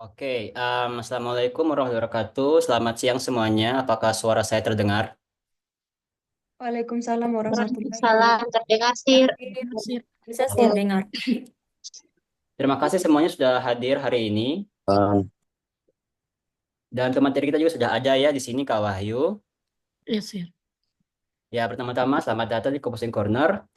Oke, Assalamualaikum warahmatullahi wabarakatuh. Selamat siang semuanya. Apakah suara saya terdengar? Waalaikumsalam warahmatullahi Waalaikumsalam, wabarakatuh. terdengar sih. Bisa sih dengar. Terima kasih semuanya sudah hadir hari ini. Dan teman kita juga sudah ada ya di sini, Kak Wahyu. Iya sih. Ya, pertama-tama selamat datang di Composing Corner,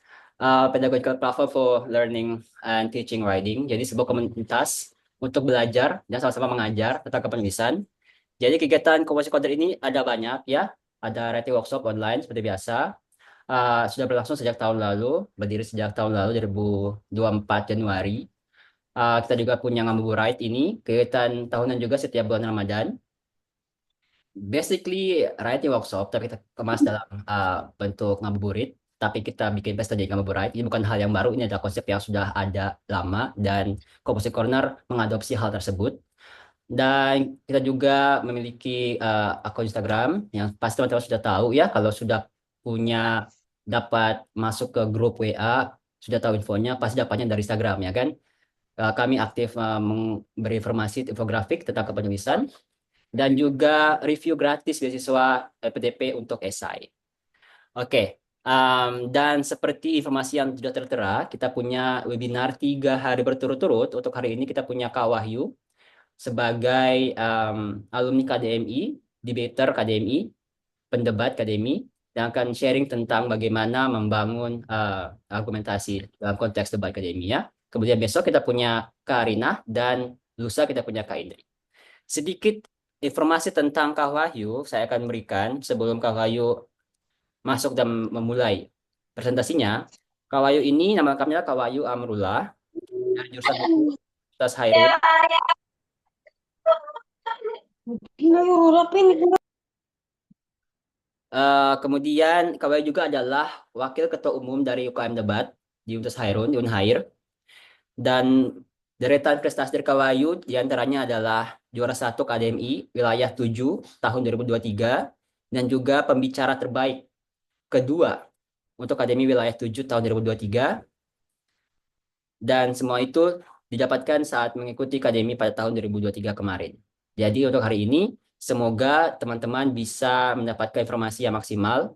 Pedagogical Platform for Learning and Teaching Writing. Jadi sebuah komunitas untuk belajar dan sama-sama mengajar tentang kepenulisan. Jadi kegiatan Composing Corner ini ada banyak ya. Ada writing workshop online seperti biasa. Sudah berlangsung sejak tahun lalu, berdiri sejak tahun lalu 2024 Januari. Kita juga punya Ngabuburit ini, kegiatan tahunan juga setiap bulan Ramadan. Basically, writing workshop, tapi kita kemas dalam bentuk ngabuburit, tapi kita bikin pesta jadi ngabuburit. Ini bukan hal yang baru, ini adalah konsep yang sudah ada lama, dan Composite Corner mengadopsi hal tersebut. Dan kita juga memiliki akun Instagram yang pasti teman-teman sudah tahu ya kalau sudah punya dapat masuk ke grup WA sudah tahu infonya pasti dapatnya dari Instagram ya kan. Kami aktif memberi informasi infografik tentang kepenulisan dan juga review gratis beasiswa LPDP untuk esai. Oke. Dan seperti informasi yang sudah tertera, kita punya webinar 3 hari berturut-turut. Untuk hari ini kita punya Kak Wahyu sebagai alumni KDMI, debater KDMI, pendebat KDMI, yang akan sharing tentang bagaimana membangun argumentasi dalam konteks debat KDMI ya. Kemudian besok kita punya Kak Arina dan lusa kita punya Kak Indri. Sedikit informasi tentang Kak Wahyu saya akan berikan sebelum Kak Wahyu masuk dan memulai presentasinya. Kak Wahyu ini nama lengkapnya Kak Wahyu Amrullah dari jurusan Hukum Universitas Hairun. Kemudian KW juga adalah Wakil Ketua Umum dari UKM Debat di Universitas Hairun, di Unhair. Dan deretan prestasi dari KWU diantaranya adalah juara 1 KDMI wilayah 7 tahun 2023 dan juga pembicara terbaik kedua untuk KDMI wilayah 7 tahun 2023 dan semua itu didapatkan saat mengikuti KDMI pada tahun 2023 kemarin. Jadi untuk hari ini semoga teman-teman bisa mendapatkan informasi yang maksimal.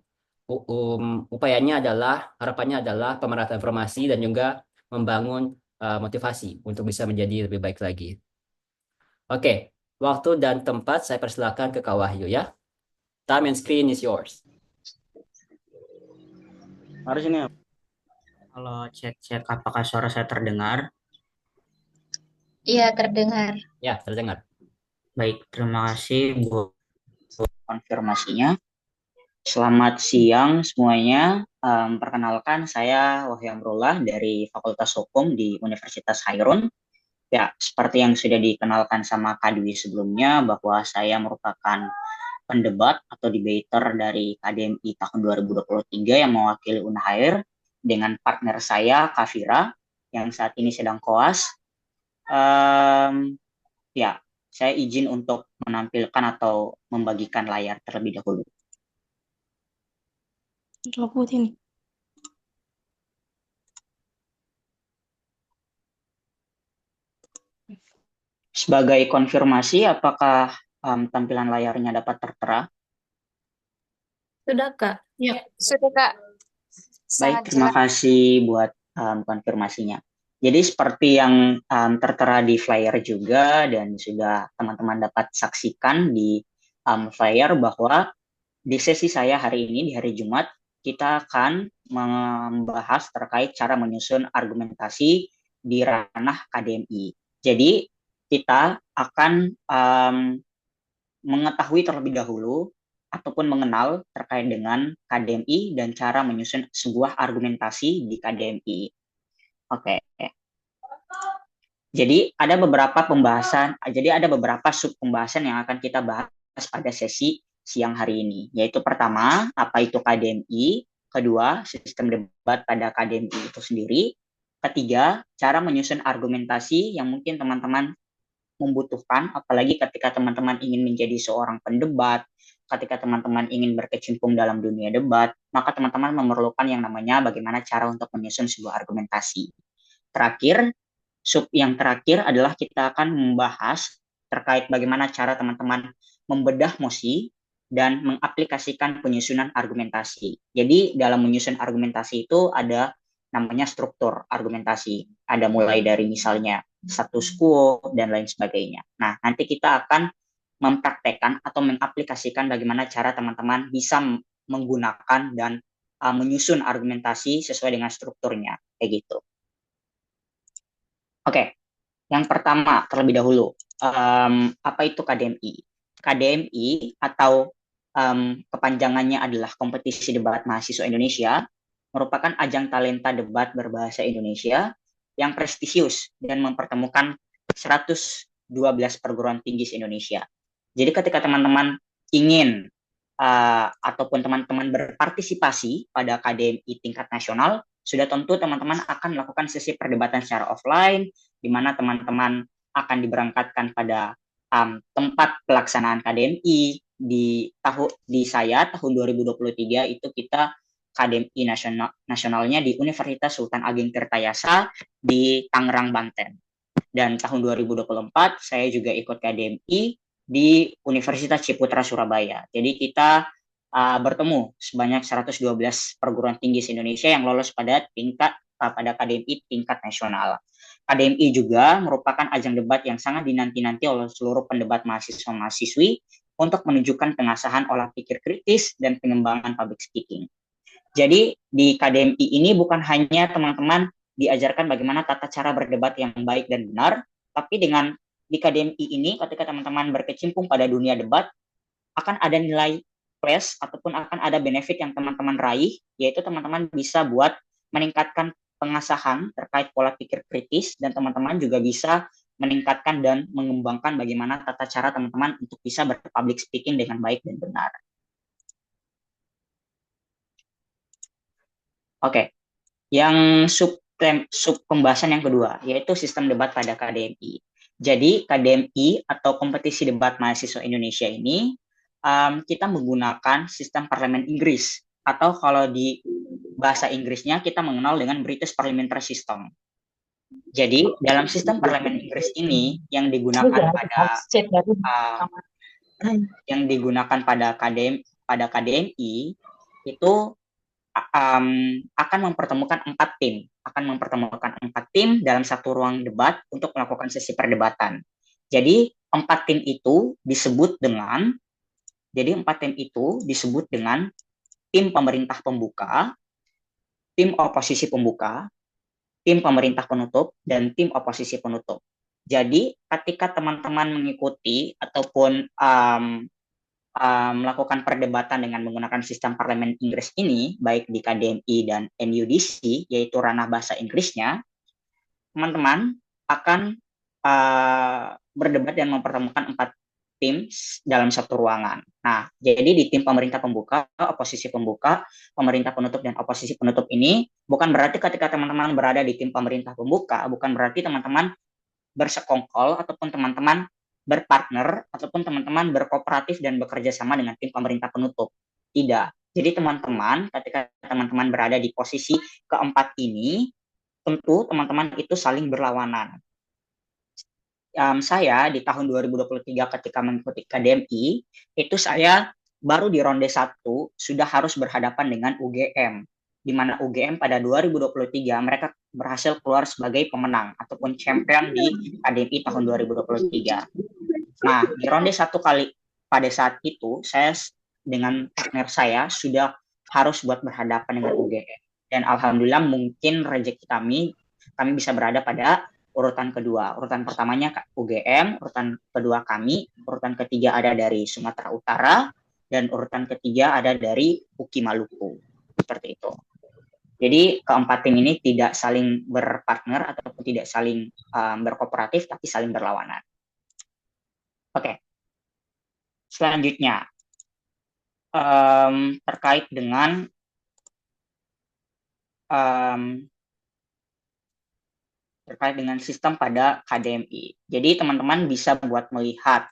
Upayanya adalah, harapannya adalah pemerataan informasi dan juga membangun motivasi untuk bisa menjadi lebih baik lagi. Oke, waktu dan tempat saya persilakan ke Kak Wahyu ya. Time and screen is yours. Harus ini. Halo, cek-cek apakah suara saya terdengar? Iya, terdengar. Ya, terdengar. Baik, terima kasih buat konfirmasinya. Selamat siang semuanya. Perkenalkan, saya Wahyu Amrullah dari Fakultas Hukum di Universitas Hairun. Ya, seperti yang sudah dikenalkan sama Kak Dwi sebelumnya, bahwa saya merupakan pendebat atau debater dari KDMI tahun 2023 yang mewakili Unhair dengan partner saya, Kafira, yang saat ini sedang koas. Ya, saya izin untuk menampilkan atau membagikan layar terlebih dahulu. Sebagai konfirmasi, apakah tampilan layarnya dapat tertera? Sudah, Kak? Ya, sudah Kak. Baik, Sangat terima jelas. kasih buat konfirmasinya. Jadi seperti yang tertera di flyer juga dan sudah teman-teman dapat saksikan di flyer bahwa di sesi saya hari ini, di hari Jumat, kita akan membahas terkait cara menyusun argumentasi di ranah KDMI. Jadi kita akan mengetahui terlebih dahulu ataupun mengenal terkait dengan KDMI dan cara menyusun sebuah argumentasi di KDMI. Oke. Jadi ada beberapa sub pembahasan yang akan kita bahas pada sesi siang hari ini, yaitu pertama, apa itu KDMI, kedua, sistem debat pada KDMI itu sendiri, ketiga, cara menyusun argumentasi yang mungkin teman-teman membutuhkan, apalagi ketika teman-teman ingin menjadi seorang pendebat, ketika teman-teman ingin berkecimpung dalam dunia debat, maka teman-teman memerlukan yang namanya bagaimana cara untuk menyusun sebuah argumentasi. Terakhir, sub yang terakhir adalah kita akan membahas terkait bagaimana cara teman-teman membedah mosi dan mengaplikasikan penyusunan argumentasi. Jadi dalam menyusun argumentasi itu ada namanya struktur argumentasi. Ada mulai dari misalnya status quo dan lain sebagainya. Nah, nanti kita akan mempraktekkan atau mengaplikasikan bagaimana cara teman-teman bisa menggunakan dan menyusun argumentasi sesuai dengan strukturnya, kayak gitu. Oke, yang pertama terlebih dahulu, apa itu KDMI? KDMI atau kepanjangannya adalah Kompetisi Debat Mahasiswa Indonesia, merupakan ajang talenta debat berbahasa Indonesia yang prestisius dan mempertemukan 112 perguruan tinggi se-Indonesia. Jadi ketika teman-teman ingin ataupun teman-teman berpartisipasi pada KDMI tingkat nasional, sudah tentu teman-teman akan melakukan sesi perdebatan secara offline, di mana teman-teman akan diberangkatkan pada tempat pelaksanaan KDMI di saya tahun 2023 itu kita KDMI nasionalnya di Universitas Sultan Ageng Tirtayasa di Tangerang, Banten. Dan tahun 2024 saya juga ikut KDMI di Universitas Ciputra Surabaya. Jadi kita bertemu sebanyak 112 perguruan tinggi se-Indonesia yang lolos pada KDMI tingkat nasional. KDMI juga merupakan ajang debat yang sangat dinanti-nanti oleh seluruh pendebat mahasiswa-mahasiswi untuk menunjukkan pengasahan olah pikir kritis dan pengembangan public speaking. Jadi di KDMI ini bukan hanya teman-teman diajarkan bagaimana tata cara berdebat yang baik dan benar, tapi di KDMI ini ketika teman-teman berkecimpung pada dunia debat, akan ada nilai plus ataupun akan ada benefit yang teman-teman raih, yaitu teman-teman bisa buat meningkatkan pengasahan terkait pola pikir kritis, dan teman-teman juga bisa meningkatkan dan mengembangkan bagaimana tata cara teman-teman untuk bisa berpublic speaking dengan baik dan benar. Oke, yang sub pembahasan yang kedua, yaitu sistem debat pada KDMI. Jadi KDMI atau Kompetisi Debat Mahasiswa Indonesia ini kita menggunakan sistem parlemen Inggris, atau kalau di bahasa Inggrisnya kita mengenal dengan British Parliamentary System. Jadi dalam sistem parlemen Inggris ini yang digunakan pada KDMI itu akan mempertemukan empat tim dalam satu ruang debat untuk melakukan sesi perdebatan. Jadi empat tim itu disebut dengan tim pemerintah pembuka, tim oposisi pembuka, tim pemerintah penutup, dan tim oposisi penutup. Jadi ketika teman-teman mengikuti ataupun melakukan perdebatan dengan menggunakan sistem parlemen Inggris ini, baik di KDMI dan NUDC, yaitu ranah bahasa Inggrisnya, teman-teman akan berdebat dan mempertemukan empat tim dalam satu ruangan. Nah, jadi di tim pemerintah pembuka, oposisi pembuka, pemerintah penutup, dan oposisi penutup ini bukan berarti ketika teman-teman berada di tim pemerintah pembuka, bukan berarti teman-teman bersekongkol ataupun teman-teman berpartner ataupun teman-teman berkooperatif dan bekerja sama dengan tim pemerintah penutup. Tidak. Jadi teman-teman, ketika teman-teman berada di posisi keempat ini, tentu teman-teman itu saling berlawanan. Saya di tahun 2023 ketika mengikuti KDMI, itu saya baru di ronde 1 sudah harus berhadapan dengan UGM, di mana UGM pada 2023 mereka berhasil keluar sebagai pemenang ataupun champion di KDMI tahun 2023. Nah, di ronde 1 kali pada saat itu, saya dengan partner saya sudah harus buat berhadapan dengan UGM. Dan alhamdulillah mungkin rezeki kami bisa berada pada urutan kedua. Urutan pertamanya UGM, urutan kedua kami, urutan ketiga ada dari Sumatera Utara, dan urutan ketiga ada dari UKI Maluku. Seperti itu. Jadi keempat tim ini tidak saling berpartner ataupun tidak saling berkooperatif, tapi saling berlawanan. Oke. Selanjutnya, terkait dengan sistem pada KDMI. Jadi teman-teman bisa buat melihat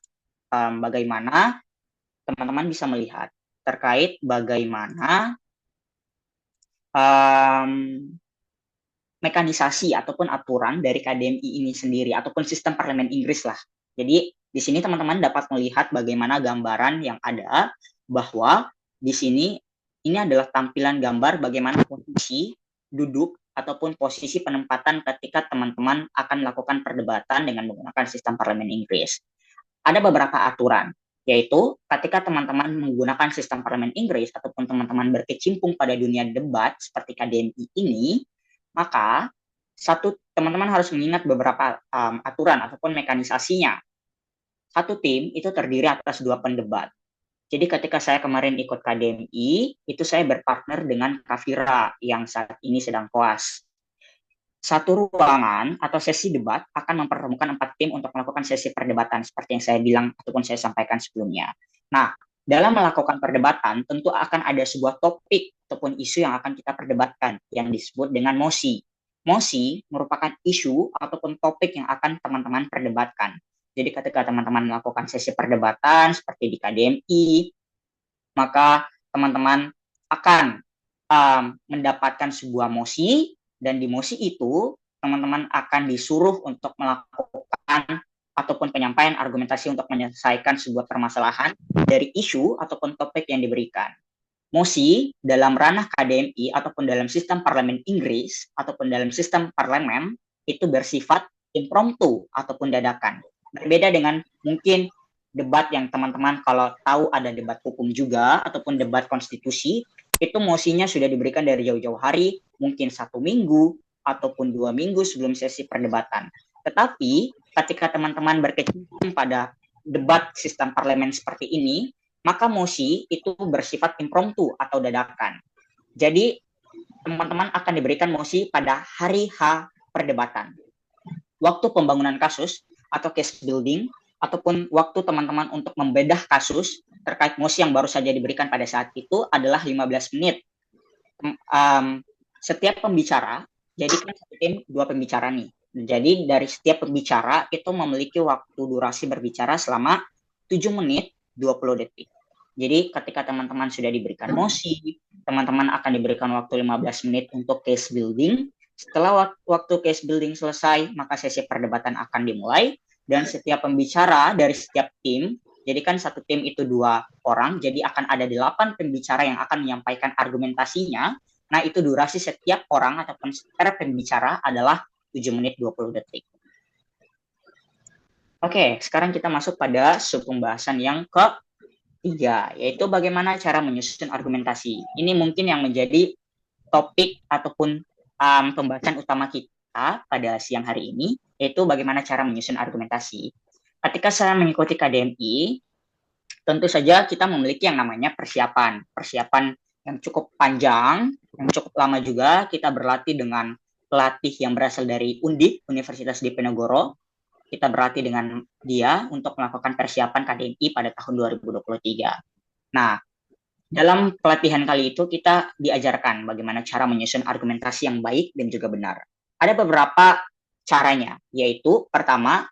bagaimana teman-teman bisa melihat terkait bagaimana mekanisasi ataupun aturan dari KDMI ini sendiri ataupun sistem parlemen Inggris lah Jadi di sini teman-teman dapat melihat bagaimana gambaran yang ada, bahwa di sini ini adalah tampilan gambar bagaimana posisi duduk ataupun posisi penempatan ketika teman-teman akan melakukan perdebatan dengan menggunakan sistem parlemen Inggris. Ada beberapa aturan, yaitu ketika teman-teman menggunakan sistem parlemen Inggris ataupun teman-teman berkecimpung pada dunia debat seperti KDMI ini, maka teman-teman harus mengingat beberapa aturan ataupun mekanisasinya. Satu tim itu terdiri atas 2 pendebat. Jadi ketika saya kemarin ikut KDMI, itu saya berpartner dengan Kafira yang saat ini sedang koas. Satu ruangan atau sesi debat akan mempertemukan 4 tim untuk melakukan sesi perdebatan seperti yang saya bilang ataupun saya sampaikan sebelumnya. Nah, dalam melakukan perdebatan tentu akan ada sebuah topik ataupun isu yang akan kita perdebatkan yang disebut dengan mosi. Mosi merupakan isu ataupun topik yang akan teman-teman perdebatkan. Jadi ketika teman-teman melakukan sesi perdebatan seperti di KDMI, maka teman-teman akan mendapatkan sebuah mosi, dan di mosi itu teman-teman akan disuruh untuk melakukan ataupun penyampaian argumentasi untuk menyelesaikan sebuah permasalahan dari isu ataupun topik yang diberikan. Mosi dalam ranah KDMI ataupun dalam sistem parlemen Inggris ataupun dalam sistem parlemen itu bersifat impromptu ataupun dadakan. Berbeda dengan mungkin debat yang teman-teman kalau tahu ada debat hukum juga ataupun debat konstitusi, itu mosinya sudah diberikan dari jauh-jauh hari, mungkin 1 minggu ataupun 2 minggu sebelum sesi perdebatan. Tetapi ketika teman-teman berkecimpung pada debat sistem parlemen seperti ini, maka mosi itu bersifat impromptu atau dadakan. Jadi teman-teman akan diberikan mosi pada hari H perdebatan. Waktu pembangunan kasus atau case building, ataupun waktu teman-teman untuk membedah kasus terkait mosi yang baru saja diberikan pada saat itu adalah 15 menit. Setiap pembicara, jadi kan satu tim 2 pembicara nih. Jadi dari setiap pembicara itu memiliki waktu durasi berbicara selama 7 menit 20 detik. Jadi ketika teman-teman sudah diberikan mosi, teman-teman akan diberikan waktu 15 menit untuk case building. Setelah waktu case building selesai, maka sesi perdebatan akan dimulai, dan setiap pembicara dari setiap tim, jadi kan satu tim itu 2 orang, jadi akan ada 8 pembicara yang akan menyampaikan argumentasinya. Nah, itu durasi setiap orang ataupun setiap pembicara adalah 7 menit 20 detik. Oke, sekarang kita masuk pada sub-pembahasan yang ketiga, yaitu bagaimana cara menyusun argumentasi. Ini mungkin yang menjadi topik ataupun pembahasan utama kita pada siang hari ini, yaitu bagaimana cara menyusun argumentasi. Ketika saya mengikuti KDMI, tentu saja kita memiliki yang namanya persiapan yang cukup panjang, yang cukup lama juga. Kita berlatih dengan pelatih yang berasal dari Undip, Universitas Diponegoro. Kita berlatih dengan dia untuk melakukan persiapan KDMI pada tahun 2023. Nah, dalam pelatihan kali itu kita diajarkan bagaimana cara menyusun argumentasi yang baik dan juga benar. Ada beberapa caranya, yaitu pertama,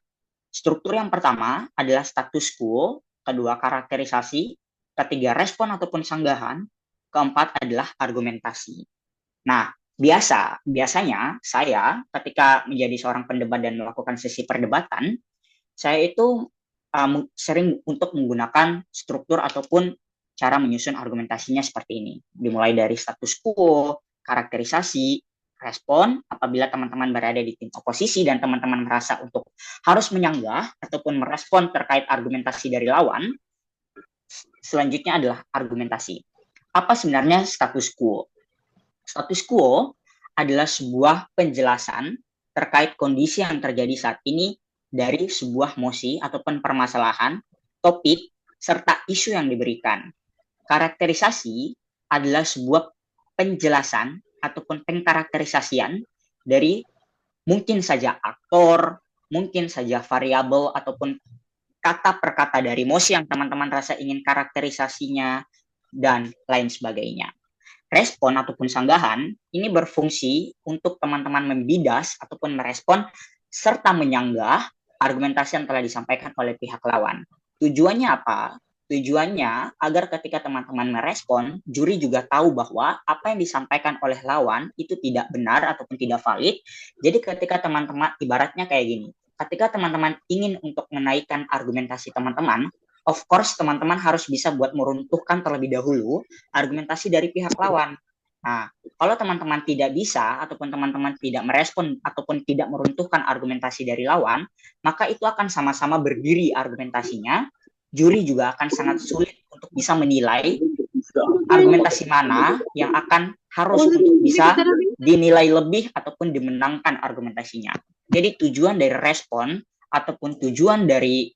struktur yang pertama adalah status quo, kedua karakterisasi, ketiga respon ataupun sanggahan, keempat adalah argumentasi. Nah, biasanya saya ketika menjadi seorang pendebat dan melakukan sesi perdebatan, saya itu sering untuk menggunakan struktur ataupun cara menyusun argumentasinya seperti ini. Dimulai dari status quo, karakterisasi, respon. Apabila teman-teman berada di tim oposisi dan teman-teman merasa untuk harus menyanggah ataupun merespon terkait argumentasi dari lawan, selanjutnya adalah argumentasi. Apa sebenarnya status quo? Status quo adalah sebuah penjelasan terkait kondisi yang terjadi saat ini dari sebuah mosi ataupun permasalahan, topik, serta isu yang diberikan. Karakterisasi adalah sebuah penjelasan ataupun pengkarakterisasian dari mungkin saja aktor, mungkin saja variabel ataupun kata per kata dari mosi yang teman-teman rasa ingin karakterisasinya, dan lain sebagainya. Respon ataupun sanggahan ini berfungsi untuk teman-teman membidas ataupun merespon serta menyanggah argumentasi yang telah disampaikan oleh pihak lawan. Tujuannya apa? Tujuannya agar ketika teman-teman merespon, juri juga tahu bahwa apa yang disampaikan oleh lawan itu tidak benar ataupun tidak valid. Jadi ketika teman-teman, ibaratnya kayak gini, ketika teman-teman ingin untuk menaikkan argumentasi teman-teman, of course teman-teman harus bisa buat meruntuhkan terlebih dahulu argumentasi dari pihak lawan. Nah, kalau teman-teman tidak bisa ataupun teman-teman tidak merespon ataupun tidak meruntuhkan argumentasi dari lawan, maka itu akan sama-sama berdiri argumentasinya. Juri juga akan sangat sulit untuk bisa menilai argumentasi mana yang akan harus untuk bisa dinilai lebih ataupun dimenangkan argumentasinya. Jadi tujuan dari respon ataupun tujuan dari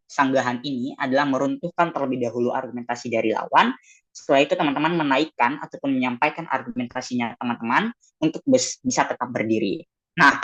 sanggahan ini adalah meruntuhkan terlebih dahulu argumentasi dari lawan. Setelah itu teman-teman menaikkan ataupun menyampaikan argumentasinya teman-teman untuk bisa tetap berdiri. Nah,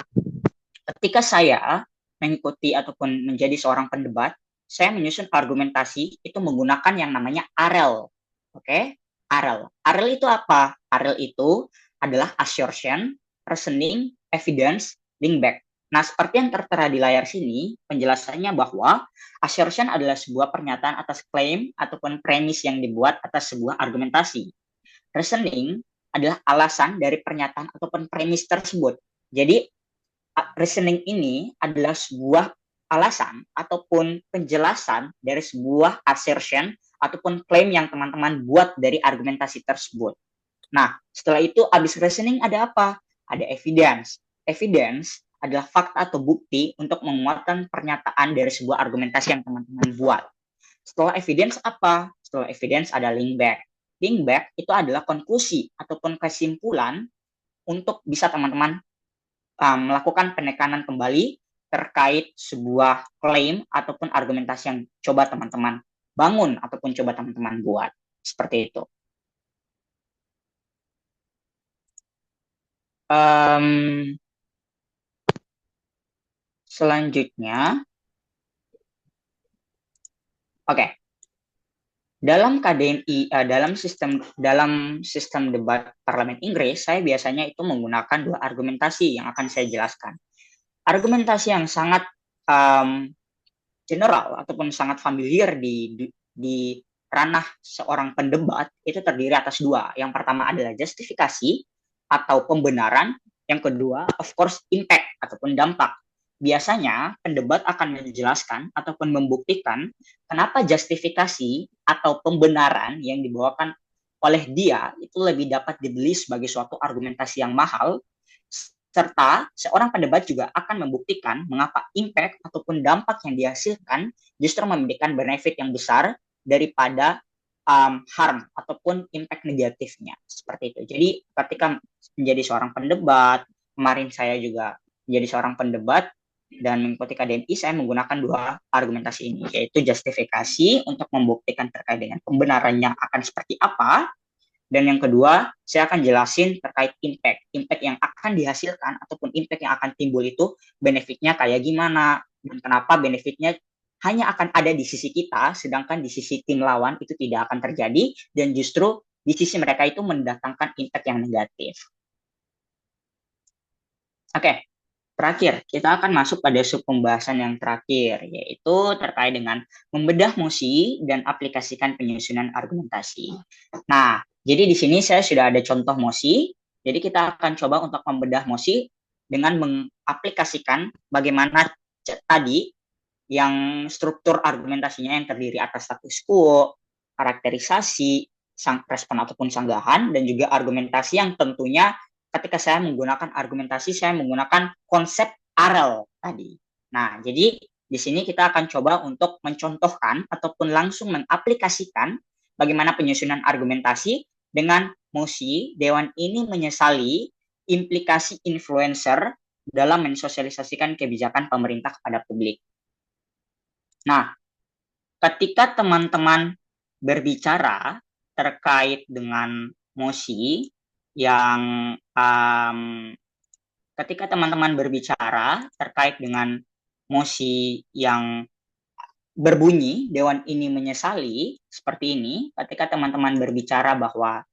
ketika saya mengikuti ataupun menjadi seorang pendebat, saya menyusun argumentasi itu menggunakan yang namanya AREL. Oke? AREL. AREL itu apa? AREL itu adalah assertion, reasoning, evidence, link back. Nah, seperti yang tertera di layar sini, penjelasannya bahwa assertion adalah sebuah pernyataan atas klaim ataupun premis yang dibuat atas sebuah argumentasi. Reasoning adalah alasan dari pernyataan ataupun premis tersebut. Jadi, reasoning ini adalah sebuah alasan ataupun penjelasan dari sebuah assertion ataupun klaim yang teman-teman buat dari argumentasi tersebut. Nah, setelah itu habis reasoning ada apa? Ada evidence. Evidence adalah fakta atau bukti untuk menguatkan pernyataan dari sebuah argumentasi yang teman-teman buat. Setelah evidence apa? Setelah evidence ada link back. Link back itu adalah konklusi ataupun kesimpulan untuk bisa teman-teman melakukan penekanan kembali terkait sebuah klaim ataupun argumentasi yang coba teman-teman bangun ataupun coba teman-teman buat. Seperti itu. Selanjutnya, oke. Dalam KDNI, dalam sistem debat Parlemen Inggris, saya biasanya itu menggunakan 2 argumentasi yang akan saya jelaskan. Argumentasi yang sangat general ataupun sangat familiar di ranah seorang pendebat itu terdiri atas 2. Yang pertama adalah justifikasi atau pembenaran. Yang kedua, of course, impact ataupun dampak. Biasanya pendebat akan menjelaskan ataupun membuktikan kenapa justifikasi atau pembenaran yang dibawakan oleh dia itu lebih dapat dibeli sebagai suatu argumentasi yang mahal, serta seorang pendebat juga akan membuktikan mengapa impact ataupun dampak yang dihasilkan justru memberikan benefit yang besar daripada harm ataupun impact negatifnya. Seperti itu. Jadi ketika menjadi seorang pendebat, kemarin saya juga menjadi seorang pendebat, dan mengikuti KDNI, saya menggunakan 2 argumentasi ini, yaitu justifikasi untuk membuktikan terkait dengan pembenarannya akan seperti apa, dan yang kedua, saya akan jelasin terkait impact yang akan dihasilkan ataupun impact yang akan timbul itu benefitnya kayak gimana, dan kenapa benefitnya hanya akan ada di sisi kita, sedangkan di sisi tim lawan itu tidak akan terjadi, dan justru di sisi mereka itu mendatangkan impact yang negatif. Oke. Terakhir, kita akan masuk pada sub pembahasan yang terakhir, yaitu terkait dengan membedah mosi dan aplikasikan penyusunan argumentasi. Nah, jadi di sini saya sudah ada contoh mosi, jadi kita akan coba untuk membedah mosi dengan mengaplikasikan bagaimana tadi yang struktur argumentasinya yang terdiri atas status quo, karakterisasi, respon ataupun sanggahan, dan juga argumentasi yang tentunya ketika saya menggunakan argumentasi, saya menggunakan konsep AREL tadi. Nah, jadi di sini kita akan coba untuk mencontohkan ataupun langsung mengaplikasikan bagaimana penyusunan argumentasi dengan mosi Dewan ini menyesali implikasi influencer dalam mensosialisasikan kebijakan pemerintah kepada publik. Nah, ketika teman-teman berbicara terkait dengan mosi yang ketika teman-teman berbicara terkait dengan mosi yang berbunyi Dewan ini menyesali seperti ini, ketika teman-teman berbicara bahwa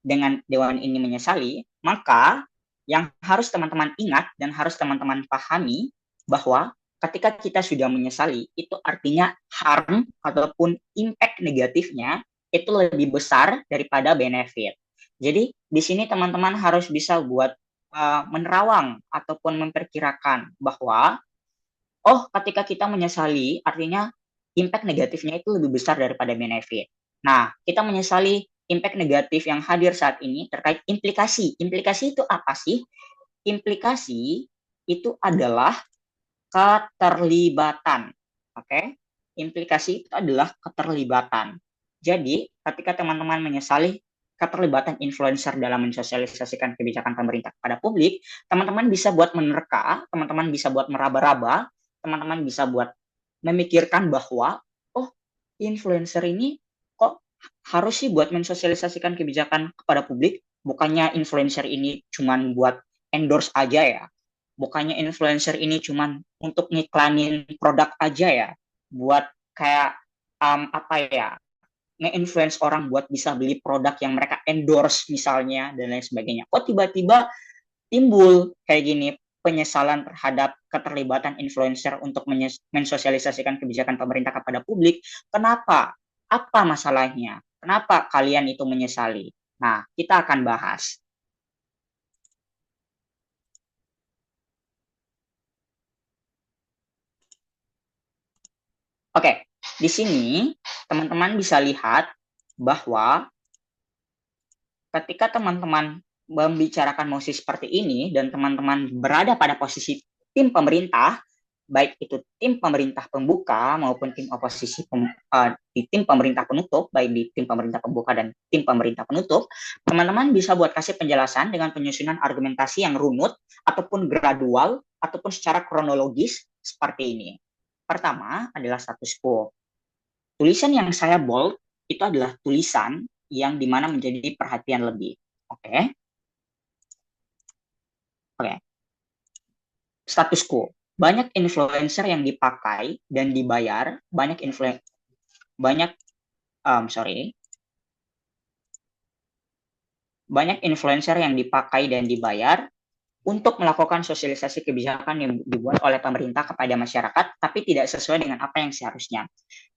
dengan Dewan ini menyesali, maka yang harus teman-teman ingat dan harus teman-teman pahami bahwa ketika kita sudah menyesali, itu artinya harm ataupun impact negatifnya itu lebih besar daripada benefit. Jadi di sini teman-teman harus bisa buat menerawang ataupun memperkirakan bahwa oh ketika kita menyesali, artinya impact negatifnya itu lebih besar daripada benefit. Nah, kita menyesali impact negatif yang hadir saat ini terkait implikasi. Implikasi itu apa sih? Implikasi itu adalah keterlibatan. Oke? Implikasi itu adalah keterlibatan. Jadi, ketika teman-teman menyesali keterlibatan influencer dalam mensosialisasikan kebijakan pemerintah kepada publik, teman-teman bisa buat menerka, teman-teman bisa buat meraba-raba, teman-teman bisa buat memikirkan bahwa, oh, influencer ini kok harus sih buat mensosialisasikan kebijakan kepada publik, bukannya influencer ini cuman buat endorse aja ya, bukannya influencer ini cuman untuk ngiklanin produk aja ya, buat kayak apa ya, nge-influence orang buat bisa beli produk yang mereka endorse misalnya dan lain sebagainya. Kok tiba-tiba timbul kayak gini penyesalan terhadap keterlibatan influencer untuk mensosialisasikan kebijakan pemerintah kepada publik? Kenapa? Apa masalahnya? Kenapa kalian itu menyesali? Nah, kita akan bahas. Oke, di sini teman-teman bisa lihat bahwa ketika teman-teman membicarakan mosi seperti ini dan teman-teman berada pada posisi tim pemerintah, baik itu tim pemerintah pembuka maupun tim oposisi di tim pemerintah penutup, baik di tim pemerintah pembuka dan tim pemerintah penutup, teman-teman bisa buat kasih penjelasan dengan penyusunan argumentasi yang runut ataupun gradual ataupun secara kronologis seperti ini. Pertama adalah status quo. Tulisan yang saya bold itu adalah tulisan yang dimana menjadi perhatian lebih. Oke. Status quo. Banyak influencer yang dipakai dan dibayar, banyak influencer yang dipakai dan dibayar untuk melakukan sosialisasi kebijakan yang dibuat oleh pemerintah kepada masyarakat, tapi tidak sesuai dengan apa yang seharusnya.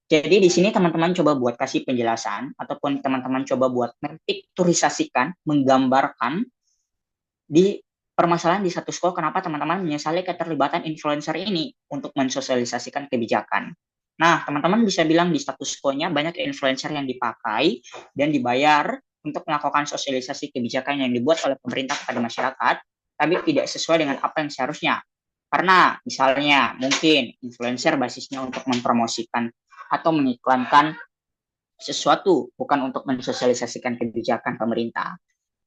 Jadi di sini teman-teman coba buat kasih penjelasan, ataupun teman-teman coba buat mempikturisasikan, menggambarkan di permasalahan di status quo kenapa teman-teman menyesali keterlibatan influencer ini untuk mensosialisasikan kebijakan. Nah, teman-teman bisa bilang di status quo-nya banyak influencer yang dipakai dan dibayar untuk melakukan sosialisasi kebijakan yang dibuat oleh pemerintah kepada masyarakat, tapi tidak sesuai dengan apa yang seharusnya. Karena misalnya mungkin influencer basisnya untuk mempromosikan atau mengiklankan sesuatu, bukan untuk mensosialisasikan kebijakan pemerintah.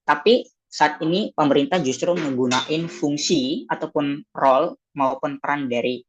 Tapi saat ini pemerintah justru menggunakan fungsi ataupun role maupun peran dari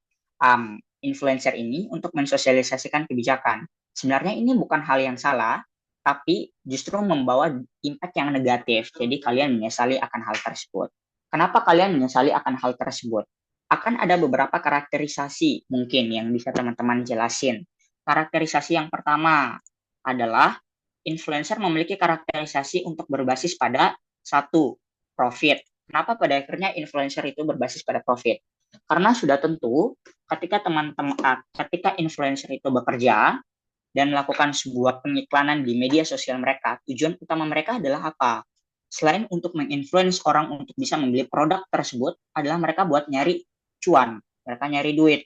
influencer ini untuk mensosialisasikan kebijakan. Sebenarnya ini bukan hal yang salah, tapi justru membawa impact yang negatif. Jadi kalian menyesali akan hal tersebut. Kenapa kalian menyesali akan hal tersebut? Akan ada beberapa karakterisasi mungkin yang bisa teman-teman jelasin. Karakterisasi yang pertama adalah influencer memiliki karakterisasi untuk berbasis pada satu, profit. Kenapa pada akhirnya influencer itu berbasis pada profit? Karena sudah tentu ketika influencer itu bekerja dan melakukan sebuah pengiklanan di media sosial mereka, tujuan utama mereka adalah apa? Selain untuk menginfluence orang untuk bisa membeli produk tersebut, adalah mereka buat nyari cuan, mereka nyari duit.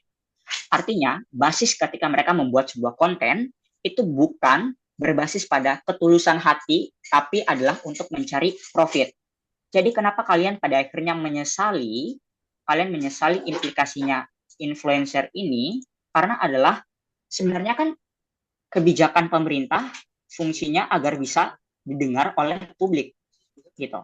Artinya, basis ketika mereka membuat sebuah konten, itu bukan berbasis pada ketulusan hati, tapi adalah untuk mencari profit. Jadi kenapa kalian pada akhirnya menyesali implikasinya influencer ini, karena adalah sebenarnya kan kebijakan pemerintah fungsinya agar bisa didengar oleh publik. Gitu.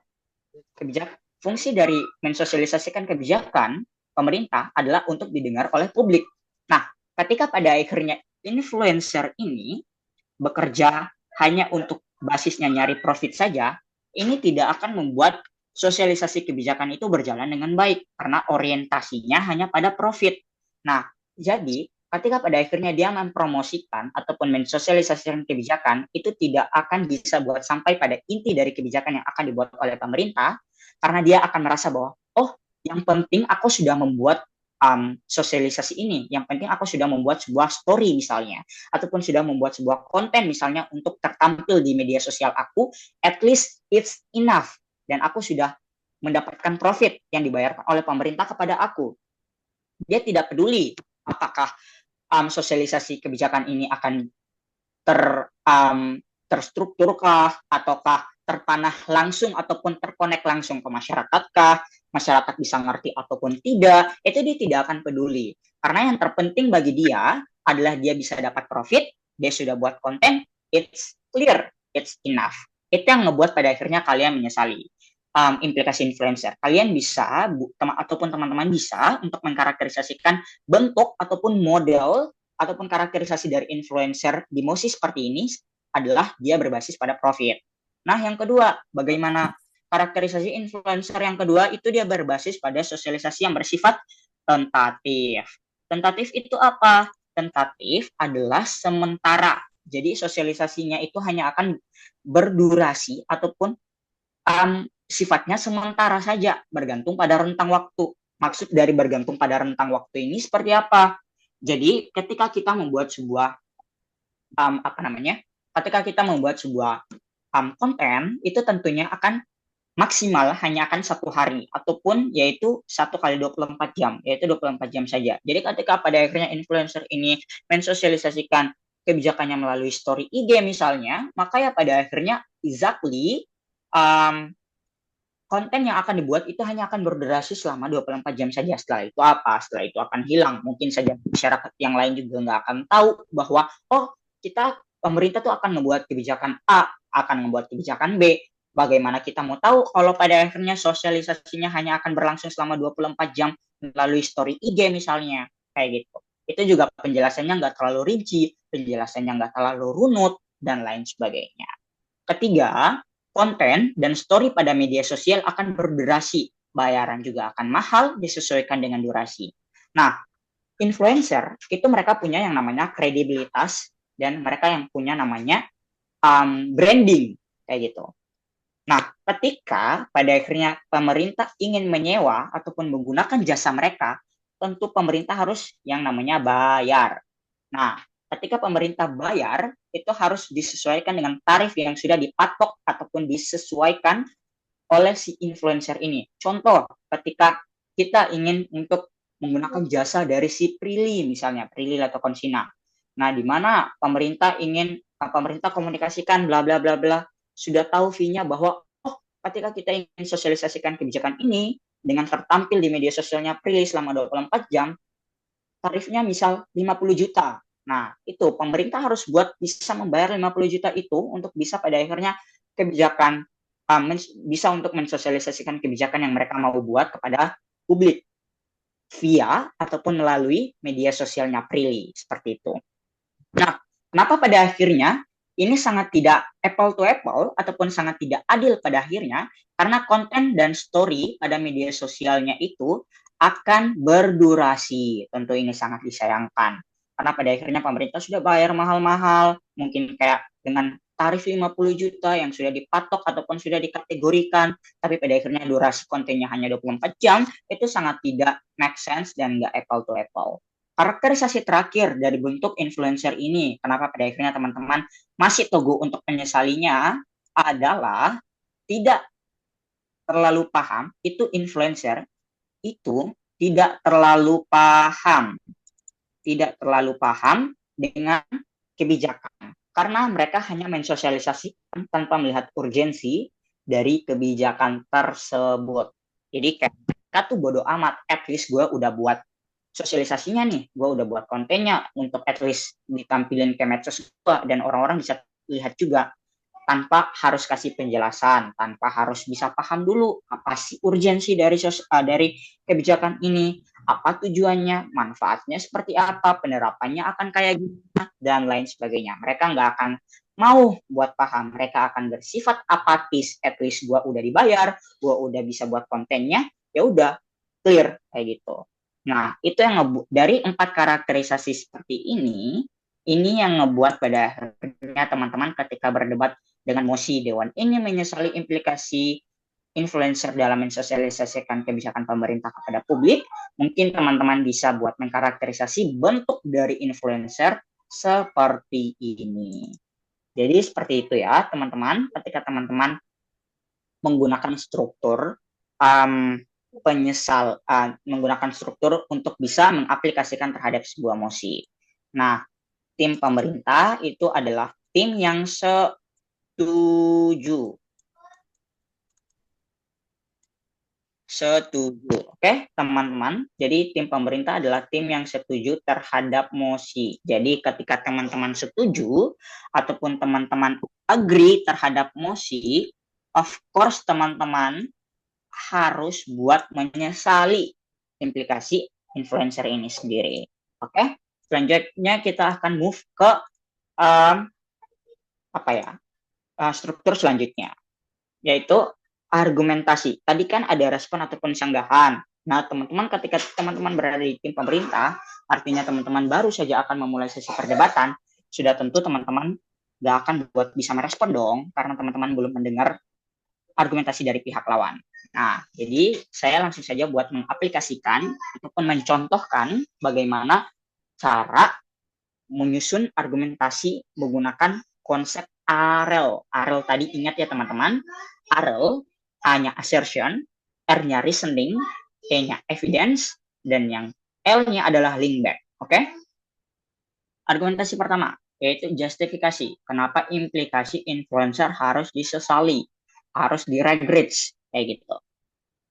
Fungsi dari mensosialisasikan kebijakan pemerintah adalah untuk didengar oleh publik. Nah, ketika pada akhirnya influencer ini bekerja hanya untuk basisnya nyari profit saja, ini tidak akan membuat sosialisasi kebijakan itu berjalan dengan baik karena orientasinya hanya pada profit. Nah, jadi ketika pada akhirnya dia mempromosikan ataupun mensosialisasikan kebijakan, itu tidak akan bisa buat sampai pada inti dari kebijakan yang akan dibuat oleh pemerintah, karena dia akan merasa bahwa, oh, yang penting aku sudah membuat sosialisasi ini, yang penting aku sudah membuat sebuah story misalnya, ataupun sudah membuat sebuah konten misalnya untuk tertampil di media sosial aku, at least it's enough, dan aku sudah mendapatkan profit yang dibayarkan oleh pemerintah kepada aku. Dia tidak peduli apakah sosialisasi kebijakan ini akan terstrukturkah ataukah terpanah langsung ataupun terkonek langsung ke masyarakatkah, masyarakat bisa ngerti ataupun tidak, itu dia tidak akan peduli. Karena yang terpenting bagi dia adalah dia bisa dapat profit, dia sudah buat konten, it's clear, it's enough. Itu yang ngebuat pada akhirnya kalian menyesali implikasi influencer. Kalian bisa, ataupun teman-teman bisa untuk mengkarakterisasikan bentuk ataupun model ataupun karakterisasi dari influencer di Mosi seperti ini adalah dia berbasis pada profit. Nah, yang kedua, bagaimana karakterisasi influencer yang kedua itu dia berbasis pada sosialisasi yang bersifat tentatif. Tentatif itu apa? Tentatif adalah sementara. Jadi sosialisasinya itu hanya akan berdurasi ataupun sifatnya sementara saja, bergantung pada rentang waktu. Maksud dari bergantung pada rentang waktu ini seperti apa? Jadi ketika kita membuat sebuah ketika kita membuat sebuah konten itu tentunya akan maksimal hanya akan 1 hari ataupun yaitu 1 kali 24 jam, yaitu 24 jam saja. Jadi ketika pada akhirnya influencer ini mensosialisasikan kebijakannya melalui story IG misalnya, maka ya pada akhirnya exactly konten yang akan dibuat itu hanya akan berdurasi selama 24 jam saja. Setelah itu apa? Setelah itu akan hilang. Mungkin saja masyarakat yang lain juga nggak akan tahu bahwa, oh, pemerintah tuh akan membuat kebijakan A, akan membuat kebijakan B. Bagaimana kita mau tahu kalau pada akhirnya sosialisasinya hanya akan berlangsung selama 24 jam melalui story IG misalnya. Kayak gitu. Itu juga penjelasannya nggak terlalu rinci, penjelasannya nggak terlalu runut, dan lain sebagainya. Ketiga, konten dan story pada media sosial akan berdurasi. Bayaran juga akan mahal disesuaikan dengan durasi. Nah, influencer itu mereka punya yang namanya kredibilitas dan mereka yang punya namanya branding kayak gitu. Nah, ketika pada akhirnya pemerintah ingin menyewa ataupun menggunakan jasa mereka, tentu pemerintah harus yang namanya bayar. Nah, ketika pemerintah bayar, itu harus disesuaikan dengan tarif yang sudah dipatok ataupun disesuaikan oleh si influencer ini. Contoh, ketika kita ingin untuk menggunakan jasa dari si Prilly misalnya, Prilly atau Konsina. Nah, di mana pemerintah komunikasikan bla bla bla bla, sudah tahu fee-nya bahwa oh, ketika kita ingin sosialisasikan kebijakan ini dengan tertampil di media sosialnya Prilly selama 24 jam, tarifnya misal 50 juta. Nah, itu pemerintah harus bisa membayar 50 juta itu untuk bisa pada akhirnya kebijakan bisa untuk mensosialisasikan kebijakan yang mereka mau buat kepada publik via ataupun melalui media sosialnya Prilly seperti itu. Nah, kenapa pada akhirnya ini sangat tidak apple to apple ataupun sangat tidak adil pada akhirnya? Karena konten dan story pada media sosialnya itu akan berdurasi. Tentu ini sangat disayangkan. Karena pada akhirnya pemerintah sudah bayar mahal-mahal, mungkin kayak dengan tarif 50 juta yang sudah dipatok ataupun sudah dikategorikan, tapi pada akhirnya durasi kontennya hanya 24 jam, itu sangat tidak make sense dan nggak apple to apple. Karakterisasi terakhir dari bentuk influencer ini, kenapa pada akhirnya teman-teman masih teguh untuk menyesalinya, adalah tidak terlalu paham, itu influencer, itu tidak terlalu paham dengan kebijakan. Karena mereka hanya mensosialisasikan tanpa melihat urgensi dari kebijakan tersebut. Jadi kayak mereka tuh bodo amat, at least gue udah buat sosialisasinya nih, gue udah buat kontennya untuk at least ditampilin ke medsos gue dan orang-orang bisa lihat juga tanpa harus kasih penjelasan, tanpa harus bisa paham dulu apa sih urgensi dari kebijakan ini, apa tujuannya, manfaatnya seperti apa, penerapannya akan kayak gimana, dan lain sebagainya. Mereka nggak akan mau buat paham, mereka akan bersifat apatis, at least gue udah dibayar, gue udah bisa buat kontennya, ya udah clear kayak gitu. Nah, itu yang dari 4 karakterisasi seperti ini yang ngebuat pada akhirnya teman-teman ketika berdebat dengan mosi Dewan ini menyesali implikasi influencer dalam mensosialisasikan kebijakan pemerintah kepada publik, mungkin teman-teman bisa buat mengkarakterisasi bentuk dari influencer seperti ini. Jadi seperti itu ya teman-teman, ketika teman-teman menggunakan struktur menggunakan struktur untuk bisa mengaplikasikan terhadap sebuah mosi. Nah, tim pemerintah itu adalah tim yang setuju. Oke, teman-teman. Jadi tim pemerintah adalah tim yang setuju terhadap mosi. Jadi ketika teman-teman setuju ataupun teman-teman agree terhadap mosi, of course teman-teman harus buat menyesali implikasi influencer ini sendiri. Oke, selanjutnya kita akan move ke struktur selanjutnya, yaitu argumentasi. Tadi kan ada respon ataupun sanggahan. Nah, teman-teman, ketika teman-teman berada di tim pemerintah, artinya teman-teman baru saja akan memulai sesi perdebatan, sudah tentu teman-teman nggak akan bisa merespon dong, karena teman-teman belum mendengar argumentasi dari pihak lawan. Nah, jadi saya langsung saja buat mengaplikasikan ataupun mencontohkan bagaimana cara menyusun argumentasi menggunakan konsep AREL. AREL tadi ingat ya teman-teman, AREL A-nya assertion, R-nya reasoning, E-nya evidence, dan yang L-nya adalah link back. Oke? Argumentasi pertama, yaitu justifikasi. Kenapa implikasi influencer harus disesali, harus diregrets, kayak gitu.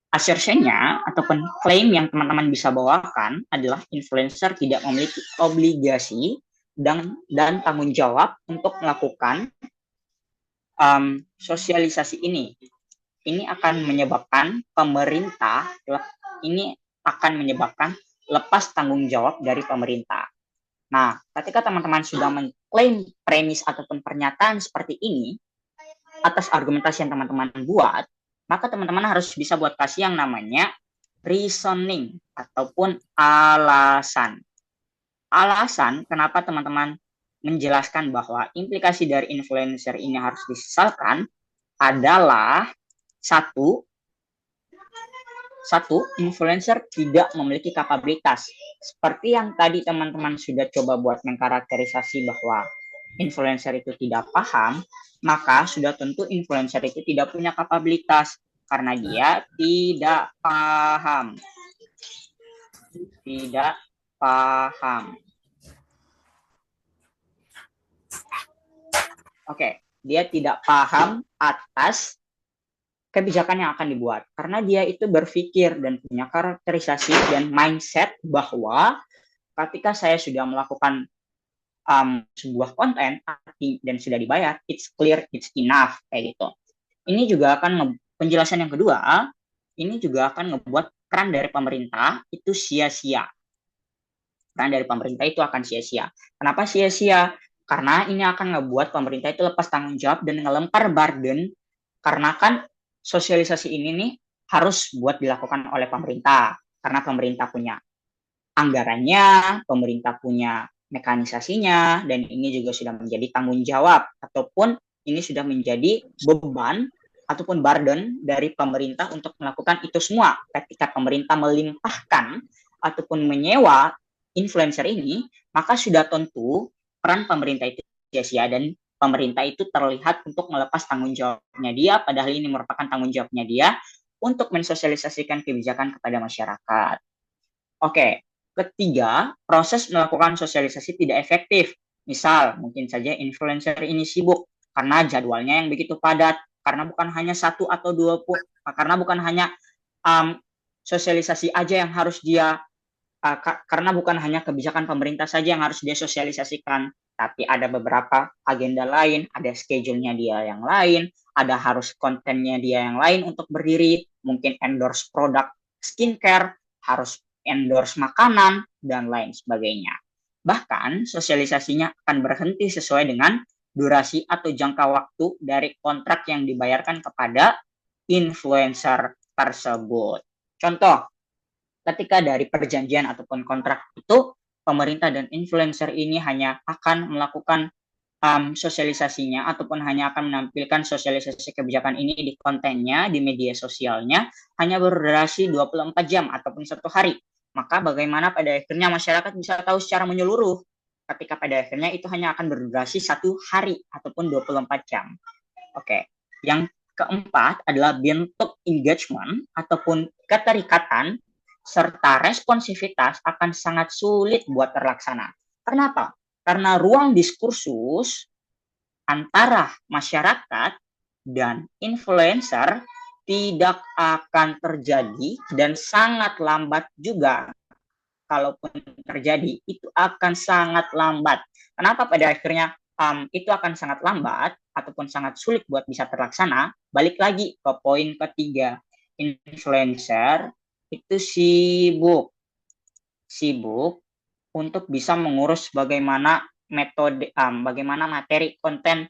Assertion-nya ataupun klaim yang teman-teman bisa bawakan adalah influencer tidak memiliki obligasi dan tanggung jawab untuk melakukan sosialisasi ini. Ini akan menyebabkan pemerintah, ini akan menyebabkan lepas tanggung jawab dari pemerintah. Nah, ketika teman-teman sudah mengklaim premis ataupun pernyataan seperti ini, atas argumentasi yang teman-teman buat, maka teman-teman harus bisa buat kasih yang namanya reasoning ataupun alasan. Alasan kenapa teman-teman menjelaskan bahwa implikasi dari influencer ini harus disesalkan adalah satu, influencer tidak memiliki kapabilitas. Seperti yang tadi teman-teman sudah coba buat mengkarakterisasi bahwa influencer itu tidak paham, maka sudah tentu influencer itu tidak punya kapabilitas karena dia tidak paham. Tidak paham. Oke, dia tidak paham atas kebijakan yang akan dibuat karena dia itu berpikir dan punya karakterisasi dan mindset bahwa ketika saya sudah melakukan sebuah konten dan sudah dibayar, it's clear, it's enough, kayak gitu. Ini juga akan penjelasan yang kedua, ini juga akan ngebuat peran dari pemerintah itu sia-sia. Peran dari pemerintah itu akan sia-sia. Kenapa sia-sia? Karena ini akan ngebuat pemerintah itu lepas tanggung jawab dan ngelempar burden, karena kan sosialisasi ini nih harus buat dilakukan oleh pemerintah karena pemerintah punya anggarannya, pemerintah punya mekanisasinya, dan ini juga sudah menjadi tanggung jawab ataupun ini sudah menjadi beban ataupun burden dari pemerintah untuk melakukan itu semua. Ketika pemerintah melimpahkan ataupun menyewa influencer ini, maka sudah tentu peran pemerintah itu sia-sia dan pemerintah itu terlihat untuk melepas tanggung jawabnya dia, padahal ini merupakan tanggung jawabnya dia untuk mensosialisasikan kebijakan kepada masyarakat. Oke, ketiga, proses melakukan sosialisasi tidak efektif. Misal, mungkin saja influencer ini sibuk karena jadwalnya yang begitu padat, karena bukan hanya satu atau dua karena bukan hanya sosialisasi aja yang harus dia karena bukan hanya kebijakan pemerintah saja yang harus dia sosialisasikan, tapi ada beberapa agenda lain, ada schedule-nya dia yang lain, ada harus kontennya dia yang lain untuk berdiri, mungkin endorse produk skincare, harus endorse makanan, dan lain sebagainya. Bahkan, sosialisasinya akan berhenti sesuai dengan durasi atau jangka waktu dari kontrak yang dibayarkan kepada influencer tersebut. Contoh, ketika dari perjanjian ataupun kontrak itu, pemerintah dan influencer ini hanya akan melakukan sosialisasinya ataupun hanya akan menampilkan sosialisasi kebijakan ini di kontennya, di media sosialnya, hanya berdurasi 24 jam ataupun 1 hari. Maka bagaimana pada akhirnya masyarakat bisa tahu secara menyeluruh ketika pada akhirnya itu hanya akan berdurasi 1 hari ataupun 24 jam. Oke. Yang keempat adalah bentuk engagement ataupun keterikatan serta responsivitas akan sangat sulit buat terlaksana. Kenapa? Karena ruang diskursus antara masyarakat dan influencer tidak akan terjadi dan sangat lambat juga. Kalaupun terjadi, itu akan sangat lambat. Kenapa pada akhirnya itu akan sangat lambat ataupun sangat sulit buat bisa terlaksana? Balik lagi ke poin ketiga, influencer itu sibuk untuk bisa mengurus bagaimana metode, bagaimana materi konten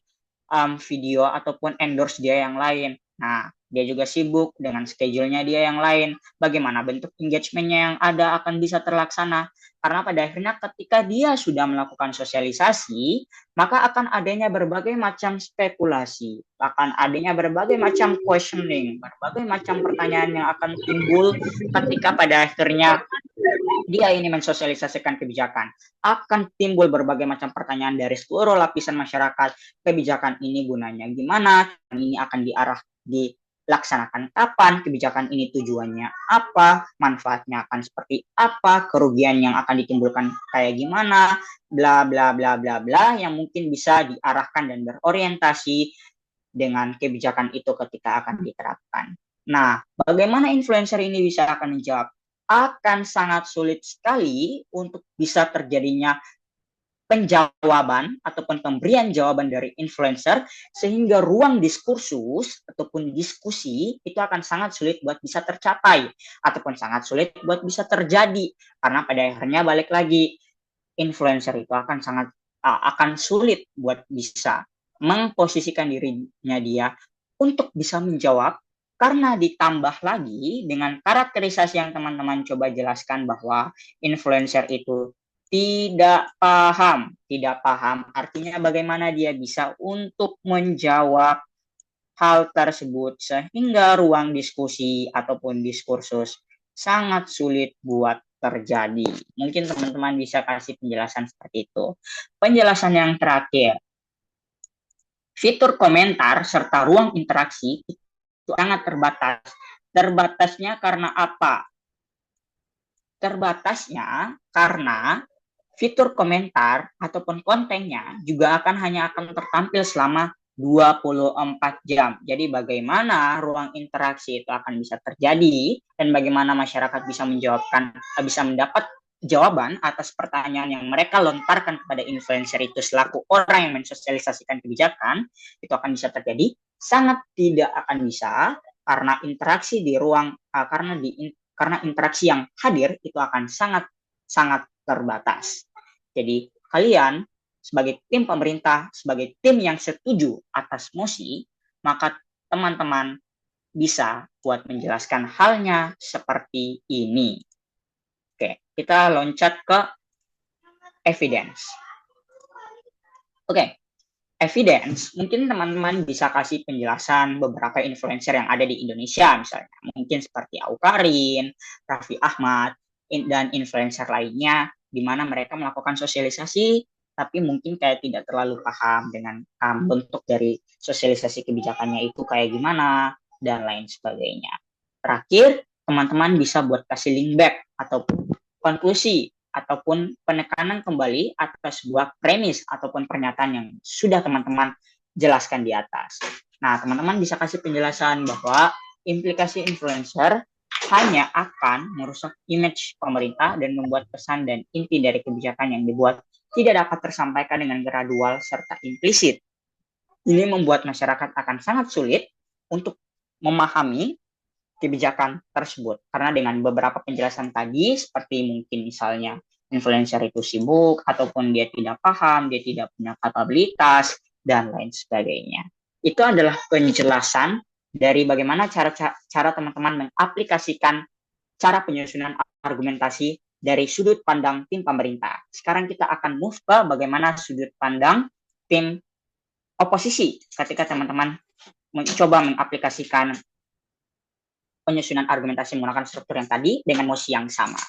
video ataupun endorse dia yang lain. Nah, dia juga sibuk dengan schedule-nya dia yang lain. Bagaimana bentuk engagement-nya yang ada akan bisa terlaksana. Karena pada akhirnya ketika dia sudah melakukan sosialisasi, maka akan adanya berbagai macam spekulasi, akan adanya berbagai macam questioning, berbagai macam pertanyaan yang akan timbul ketika pada akhirnya dia ini mensosialisasikan kebijakan. Akan timbul berbagai macam pertanyaan dari seluruh lapisan masyarakat. Kebijakan ini gunanya gimana? Ini akan dilaksanakan kapan? Kebijakan ini tujuannya apa? Manfaatnya akan seperti apa? Kerugian yang akan ditimbulkan kayak gimana? Bla bla bla bla bla yang mungkin bisa diarahkan dan berorientasi dengan kebijakan itu ketika akan diterapkan. Nah, bagaimana influencer ini bisa akan menjawab? Akan sangat sulit sekali untuk bisa terjadinya penjawaban ataupun pemberian jawaban dari influencer, sehingga ruang diskursus ataupun diskusi itu akan sangat sulit buat bisa tercapai ataupun sangat sulit buat bisa terjadi. Karena pada akhirnya balik lagi, influencer itu akan sulit buat bisa memposisikan dirinya dia untuk bisa menjawab. Karena ditambah lagi dengan karakterisasi yang teman-teman coba jelaskan bahwa influencer itu tidak paham artinya bagaimana dia bisa untuk menjawab hal tersebut, sehingga ruang diskusi ataupun diskursus sangat sulit buat terjadi. Mungkin teman-teman bisa kasih penjelasan seperti itu. Penjelasan yang terakhir, fitur komentar serta ruang interaksi itu sangat terbatas. Terbatasnya karena apa? Terbatasnya karena fitur komentar ataupun kontennya juga hanya akan tertampil selama 24 jam. Jadi bagaimana ruang interaksi itu akan bisa terjadi dan bagaimana masyarakat bisa mendapat jawaban atas pertanyaan yang mereka lontarkan kepada influencer itu selaku orang yang mensosialisasikan kebijakan, itu akan bisa terjadi? Sangat tidak akan bisa, karena interaksi di ruang karena interaksi yang hadir itu akan sangat terbatas. Jadi kalian sebagai tim pemerintah, sebagai tim yang setuju atas mosi, maka teman-teman bisa buat menjelaskan halnya seperti ini. Oke, kita loncat ke evidence. Oke, evidence, mungkin teman-teman bisa kasih penjelasan beberapa influencer yang ada di Indonesia misalnya. Mungkin seperti Aukarin, Raffi Ahmad, dan influencer lainnya, di mana mereka melakukan sosialisasi, tapi mungkin kayak tidak terlalu paham dengan bentuk dari sosialisasi kebijakannya itu kayak gimana, dan lain sebagainya. Terakhir, teman-teman bisa buat kasih link back atau konklusi ataupun penekanan kembali atas sebuah premis ataupun pernyataan yang sudah teman-teman jelaskan di atas. Nah, teman-teman bisa kasih penjelasan bahwa implikasi influencer hanya akan merusak image pemerintah dan membuat pesan dan inti dari kebijakan yang dibuat tidak dapat tersampaikan dengan gradual serta implisit. Ini membuat masyarakat akan sangat sulit untuk memahami kebijakan tersebut. Karena dengan beberapa penjelasan tadi, seperti mungkin misalnya influencer itu sibuk, ataupun dia tidak paham, dia tidak punya kapabilitas, dan lain sebagainya. Itu adalah penjelasan dari bagaimana cara teman-teman mengaplikasikan cara penyusunan argumentasi dari sudut pandang tim pemerintah. Sekarang kita akan move ke bagaimana sudut pandang tim oposisi ketika teman-teman mencoba mengaplikasikan penyusunan argumentasi menggunakan struktur yang tadi dengan mosi yang sama.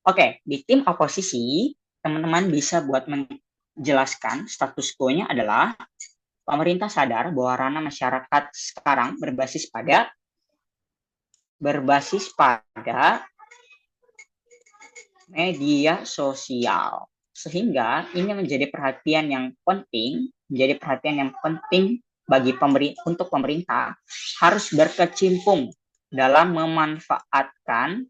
Oke, di tim oposisi, teman-teman bisa buat menjelaskan status quo-nya adalah pemerintah sadar bahwa ranah masyarakat sekarang berbasis pada media sosial. Sehingga ini menjadi perhatian yang penting bagi untuk pemerintah harus berkecimpung dalam memanfaatkan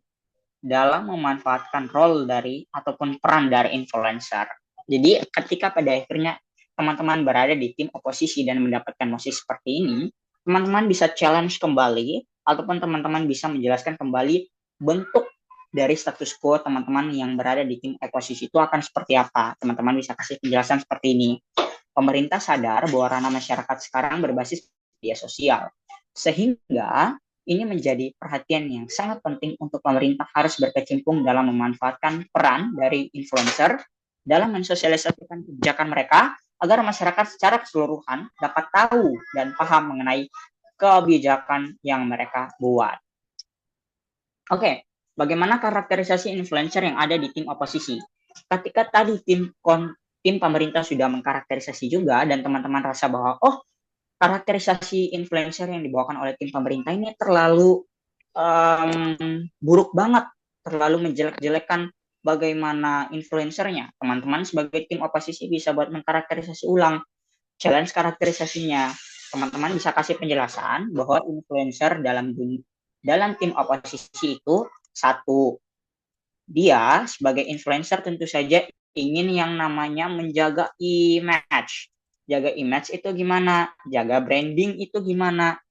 role dari ataupun peran dari influencer. Jadi ketika pada akhirnya teman-teman berada di tim oposisi dan mendapatkan mosi seperti ini, teman-teman bisa challenge kembali ataupun teman-teman bisa menjelaskan kembali bentuk dari status quo teman-teman yang berada di tim oposisi itu akan seperti apa. Teman-teman bisa kasih penjelasan seperti ini. Pemerintah sadar bahwa ranah masyarakat sekarang berbasis media sosial. Sehingga ini menjadi perhatian yang sangat penting untuk pemerintah harus berkecimpung dalam memanfaatkan peran dari influencer dalam mensosialisasikan kebijakan mereka agar masyarakat secara keseluruhan dapat tahu dan paham mengenai kebijakan yang mereka buat. Oke, bagaimana karakterisasi influencer yang ada di tim oposisi? Ketika tadi tim pemerintah sudah mengkarakterisasi juga dan teman-teman rasa bahwa karakterisasi influencer yang dibawakan oleh tim pemerintah ini terlalu buruk banget, terlalu menjelek-jelekan bagaimana influencernya. Teman-teman sebagai tim oposisi bisa buat mengkarakterisasi ulang, challenge karakterisasinya. Teman-teman bisa kasih penjelasan bahwa influencer dalam tim oposisi itu satu, dia sebagai influencer tentu saja ingin yang namanya menjaga image. Jaga image itu gimana? Jaga branding itu gimana?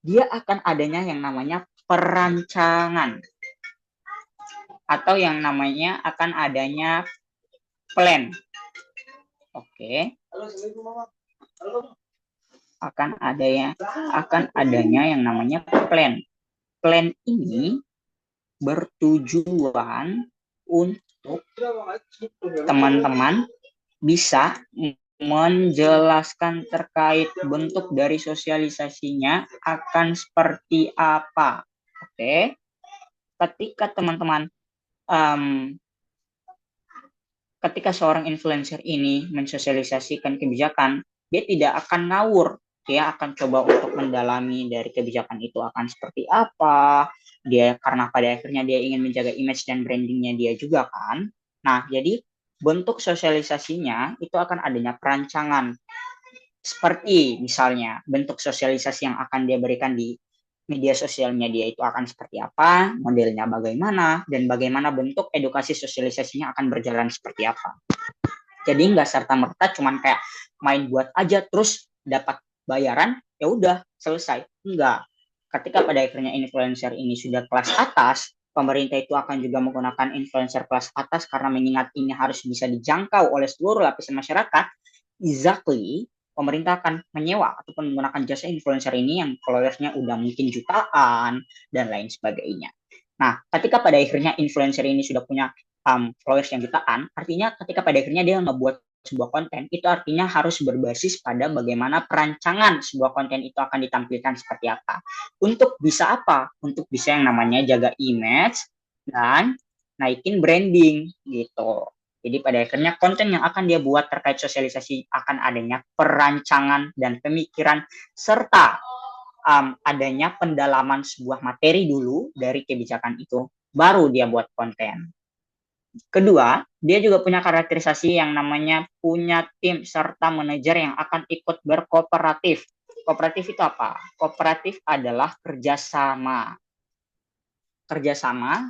Dia akan adanya yang namanya perancangan. Atau yang namanya akan adanya plan. Oke. Akan adanya yang namanya plan. Plan ini bertujuan untuk teman-teman bisa menjelaskan terkait bentuk dari sosialisasinya akan seperti apa. Oke. Ketika teman-teman ketika seorang influencer ini mensosialisasikan kebijakan, dia tidak akan ngawur. Dia akan coba untuk mendalami dari kebijakan itu akan seperti apa. Dia karena pada akhirnya dia ingin menjaga image dan brandingnya dia juga kan. Nah, jadi bentuk sosialisasinya itu akan adanya perancangan. Seperti misalnya bentuk sosialisasi yang akan dia berikan di media sosialnya dia itu akan seperti apa, modelnya bagaimana, dan bagaimana bentuk edukasi sosialisasinya akan berjalan seperti apa. Jadi nggak serta-merta cuman kayak main buat aja terus dapat bayaran, ya udah selesai. Enggak. Ketika pada akhirnya influencer ini sudah kelas atas, pemerintah itu akan juga menggunakan influencer kelas atas karena mengingat ini harus bisa dijangkau oleh seluruh lapisan masyarakat. Exactly, pemerintah akan menyewa ataupun menggunakan jasa influencer ini yang followersnya udah mungkin jutaan dan lain sebagainya. Nah, ketika pada akhirnya influencer ini sudah punya followers yang jutaan, artinya ketika pada akhirnya dia membuat sebuah konten, itu artinya harus berbasis pada bagaimana perancangan sebuah konten itu akan ditampilkan seperti apa. Untuk bisa apa? Untuk bisa yang namanya jaga image dan naikin branding gitu. Jadi pada akhirnya konten yang akan dia buat terkait sosialisasi akan adanya perancangan dan pemikiran serta adanya pendalaman sebuah materi dulu dari kebijakan itu, baru dia buat konten. Kedua, dia juga punya karakterisasi yang namanya punya tim serta manajer yang akan ikut berkooperatif. Kooperatif itu apa? Kooperatif adalah kerjasama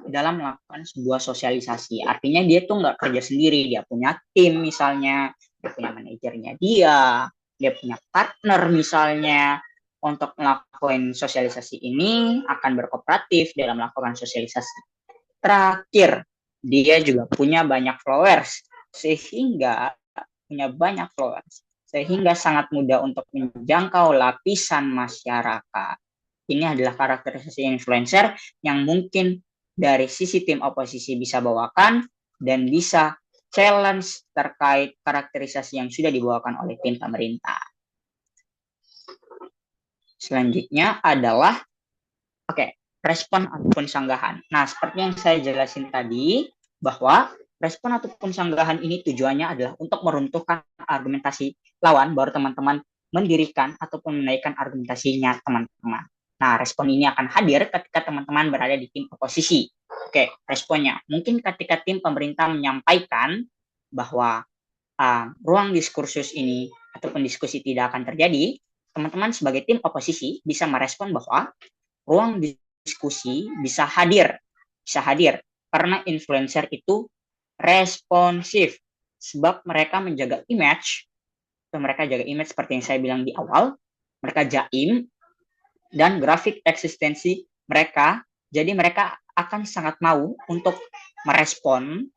dalam melakukan sebuah sosialisasi. Artinya dia tuh nggak kerja sendiri, dia punya tim misalnya, dia punya manajernya dia punya partner misalnya, untuk melakukan sosialisasi ini akan berkooperatif dalam melakukan sosialisasi. Terakhir, dia juga punya banyak followers, sehingga sangat mudah untuk menjangkau lapisan masyarakat. Ini adalah karakterisasi influencer yang mungkin dari sisi tim oposisi bisa bawakan dan bisa challenge terkait karakterisasi yang sudah dibawakan oleh tim pemerintah. Selanjutnya adalah respon ataupun sanggahan. Nah, seperti yang saya jelasin tadi, bahwa respon ataupun sanggahan ini tujuannya adalah untuk meruntuhkan argumentasi lawan, baru teman-teman mendirikan ataupun menaikkan argumentasinya teman-teman. Nah, respon ini akan hadir ketika teman-teman berada di tim oposisi. Oke, responnya. Mungkin ketika tim pemerintah menyampaikan bahwa ruang diskursus ini ataupun diskusi tidak akan terjadi, teman-teman sebagai tim oposisi bisa merespon bahwa ruang diskusi bisa hadir karena influencer itu responsif, sebab mereka menjaga image, atau mereka jaga image seperti yang saya bilang di awal, mereka jaim, dan grafik eksistensi mereka, jadi mereka akan sangat mau untuk merespon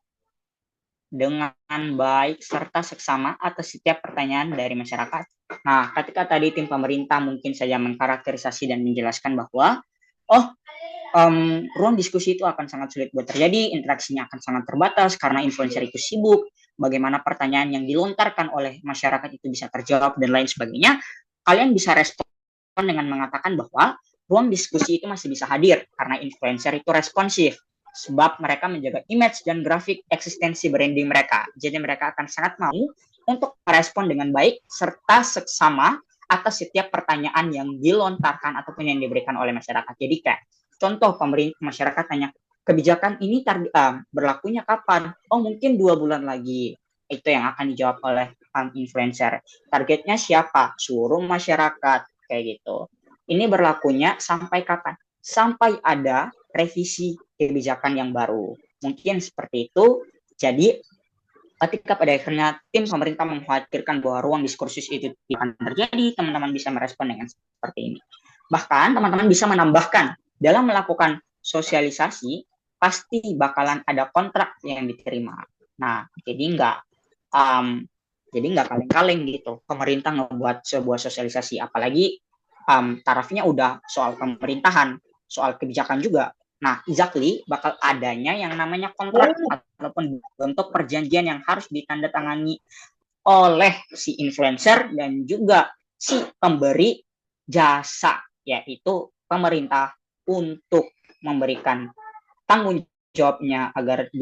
dengan baik serta seksama atas setiap pertanyaan dari masyarakat. Nah, ketika tadi tim pemerintah mungkin saja mengkarakterisasi dan menjelaskan bahwa ruang diskusi itu akan sangat sulit buat terjadi, interaksinya akan sangat terbatas karena influencer itu sibuk, bagaimana pertanyaan yang dilontarkan oleh masyarakat itu bisa terjawab dan lain sebagainya, kalian bisa respon dengan mengatakan bahwa ruang diskusi itu masih bisa hadir karena influencer itu responsif, sebab mereka menjaga image dan grafik eksistensi branding mereka. Jadi mereka akan sangat mau untuk merespon dengan baik serta seksama atas setiap pertanyaan yang dilontarkan ataupun yang diberikan oleh masyarakat. Jadi kayak contoh pemerintah, masyarakat tanya, kebijakan ini berlakunya kapan? Oh, mungkin 2 bulan lagi. Itu yang akan dijawab oleh influencer. Targetnya siapa? Seluruh masyarakat. Kayak gitu. Ini berlakunya sampai kapan? Sampai ada revisi kebijakan yang baru. Mungkin seperti itu. Jadi ketika pada akhirnya tim pemerintah mengkhawatirkan bahwa ruang diskursus itu tidak akan terjadi, teman-teman bisa merespon dengan seperti ini. Bahkan teman-teman bisa menambahkan dalam melakukan sosialisasi pasti bakalan ada kontrak yang diterima. Nah, jadi nggak kaleng-kaleng gitu. Pemerintah ngebuat sebuah sosialisasi, apalagi tarafnya udah soal pemerintahan, soal kebijakan juga. Nah, exactly bakal adanya yang namanya kontrak ataupun bentuk perjanjian yang harus ditandatangani oleh si influencer dan juga si pemberi jasa, yaitu pemerintah, untuk memberikan tanggung jawabnya agar